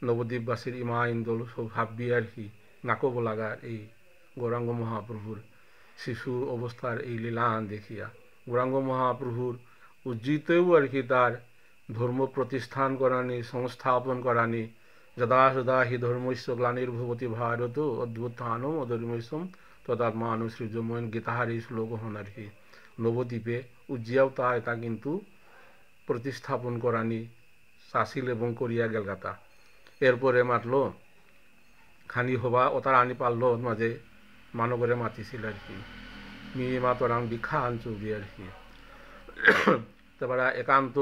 নবদ্বীপবাসীর ইমা ইন্দল সব ভাববি আর কি নাকব লাগা এই গৌরাঙ্গ মহাপ্রভুর শিশু অবস্থার এই লীলাহান দেখিয়া গৌরাঙ্গ মহাপ্রভুর উজ্জিতেও আর কি তার ধর্ম প্রতিষ্ঠান করানি সংস্থাপন করানি যদা সদা হি ধর্মস্য গ্লানির্ভবতি ভারত অদ্ভুতানম অধর্মস্যম তদাত্মানুসৃজময়ন গীতাহারি শ্লোক হন আর কি নবদ্বীপে উজ্জিয়াও তা এটা কিন্তু প্রতিস্থাপন করানি চাছিল এবং করিয়া গেল গাতা এরপরে মাতলো খানি হবা ওতার আনি পারলো মাঝে মানবরে মাতিছিল আর কি মি মাতরাং বিখ্যা আনচুরি আর কি তারপরে একান্ত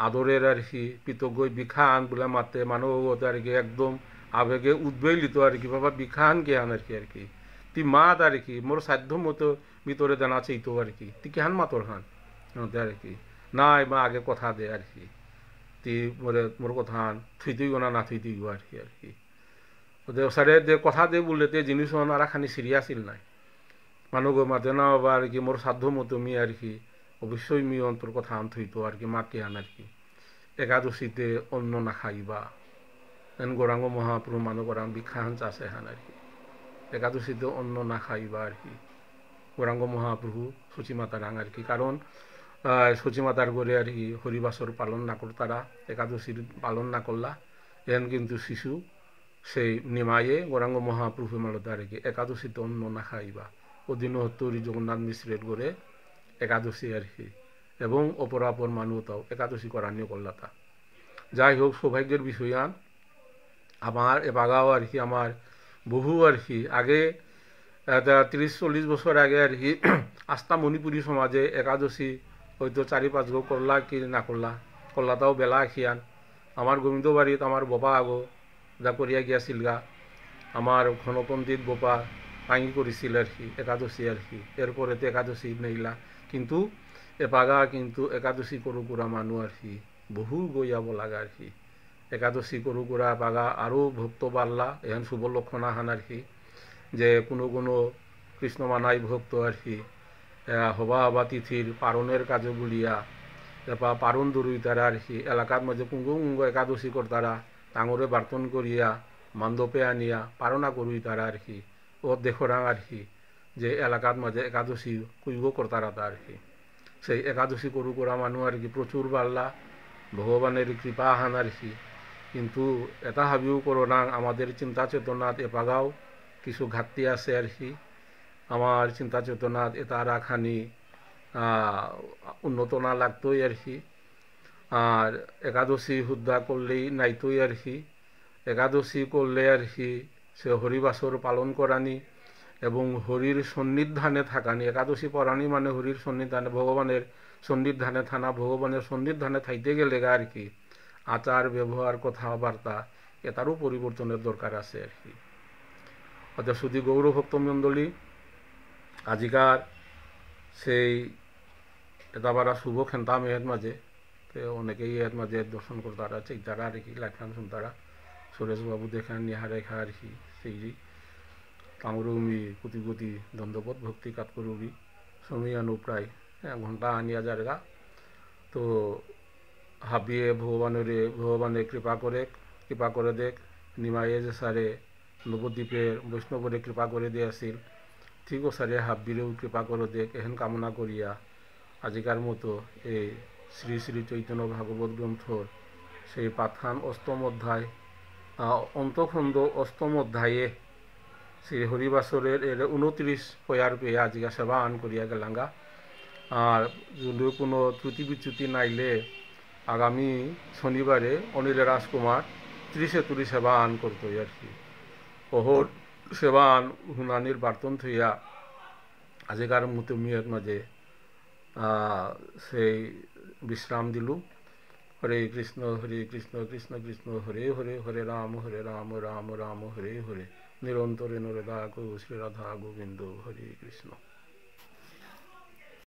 আদরের আর কি পিতগই বিখ্যা আন বলে মাতে মানবতা আর কি একদম আবেগে উদ্বেলিত আর কি বাবা বিখ্যা আন কে আন আর কি তি মাত আর কি মোর সাধ্য মতো ভিতরে জানা চাইতো আর কি তি কেহান মাতর খান আর কি নাই মা আগে কথা দে আর কি তি মোর কথা থুইতুই গোনা না থুইতুই গো আর কি সারে দে কথা দে বললে তে জিনিস আর খানি সিরিয়াসিল নাই মানুষ মাতে না বাবা আর কি মোর সাধ্য মতো মি আর কি অবশ্যই মি অন্তর কথা আন থইতো আর কি মাতি আন আর কি একাদশীতে অন্ন না খাইবা এন গৌরাঙ্গ মহাপ্রভু মানুষ গৌরাং বিখ্যান চাষে হান আর কি একাদশীতে অন্ন না খাইবা আর কি গৌরাঙ্গ মহাপ্রভু সচিমাতারাং আর কি কারণ সচিমাতার করে আর কি হরিবাসর পালন না করতারা একাদশীর পালন না করলা এন কিন্তু শিশু সেই নিমায়ে গৌরাঙ্গ মহাপ্রভু মালতে আর কি একাদশীতে অন্ন না খাইবা অধীনহত্তরী জগন্নাথ মিশ্রের করে একাদশী আর কি এবং অপরাপর মানুষ তাও একাদশী করানিও করলাতা যাই হোক সৌভাগ্যের বিষয় আমার এবাগাও আর কি আমার বহু আর কি আগে 30-40 বছর আগে আর কি আস্থা মণিপুরী সমাজে একাদশী হয়তো 4-5 গো করলা কি না করলাতাও বেলা খিয়ান আমার গোবিন্দ বাড়িত আমার বাবা আগো যা করিয়া গিয়াছিল গা আমার ঘনপণ্ডিত বোপা পাঙি করেছিল আর কি একাদশী আর কি এরপরেতে একাদশী নেইলা কিন্তু এপাগা কিন্তু একাদশী করু কুরা মানুষ আর কি বহু গইয়াব লাগা আর কি একাদশী করু কুরা পাগা আরও ভক্ত বাড়লা এখন শুভ লক্ষণ আহান আর কি যে কোনো কোনো কৃষ্ণ মানাই ভক্ত আর কি হবা হবা তিথির পারণের কাজে বলিয়া এরপর পারণ দরুই তারা আর কি এলাকার মাঝে কুঙ্গ একাদশী করতারা টাঙরে বার্তন করিয়া মান্দপে আনিয়া পারণা করুই তারা আর কি ও দেখরাং আর কি যে এলাকার মাঝে একাদশী কুইব করতারা তা আর কি সেই একাদশী করু করা মানুষ আর কি প্রচুর বাড়লা ভগবানের কৃপা আহান আর কি কিন্তু এটা ভাবিও করো না আমাদের চিন্তা চেতনাত এপাগাও কিছু ঘাটতি আছে আর কি আমার চিন্তা চেতনাত এটা রাখানি উন্নত না লাগতোই আর কি আর একাদশী হুদ্দা করলেই নাইতোই আর কি একাদশী করলে আর কি সে হরিবাসর পালন করানি এবং হরির সন্নিধানে থাকানি একাদশী পড়ানি মানে হরির সন্নিধানে ভগবানের সন্নিধানে থানা ভগবানের সন্নিধানে থাইতে গেলে আর কি আচার ব্যবহার কথাবার্তা এটারও পরিবর্তনের দরকার আছে আর কি অর্থাৎ শুধু গৌরভক্ত মণ্ডলী আজিকার সেই এটা বারা শুভ খেন্তা মেয়ের মাঝে অনেকেই এর মাঝে দর্শন করতারা চেকতারা আর কি লাইফান শুনতারা সুরেশবাবু দেখান নিহারে খা আর কি সেই কামরুমি কোটি কোটি দণ্ডপথ ভক্তি কাট করবি সময় আনো প্রায় ঘন্টা আনিয়া যারগা তো হাবিয়ে ভগবানে কৃপা করে দেখ নিমায়ে যে সারে নবদ্বীপের বৈষ্ণবরে কৃপা করে দিয়ে আসিল ঠিক ও সারে হাবিরেও কৃপা করে দেখ এহেন কামনা করিয়া আজিকার মতো এই শ্রী শ্রী চৈতন্য ভাগবত গ্রন্থর সেই পাঠান অষ্টম অধ্যায় অন্তখণ্ড অষ্টম অধ্যায়ে শ্রী হরিবাসরের 29 পয়ার পেয়ে আজিকা সেবা আন করিয়া গেলাঙ্গা আর যদি কোনো ত্রুটি বিচ্যুতি নাইলে আগামী শনিবারে অনিল রাজকুমার 30 সেবা আন করতো আর কি ওহর সেবা আন হুনানির বার্তন থইয়া আজিকার মতো মেয়ের মাঝে সেই বিশ্রাম দিলু হরে কৃষ্ণ কৃষ্ণ কৃষ্ণ হরে হরে হরে রাম রাম রাম হরে হরে নিরন্তরে নরে শ্রী রাধা গোবিন্দ হরে কৃষ্ণ।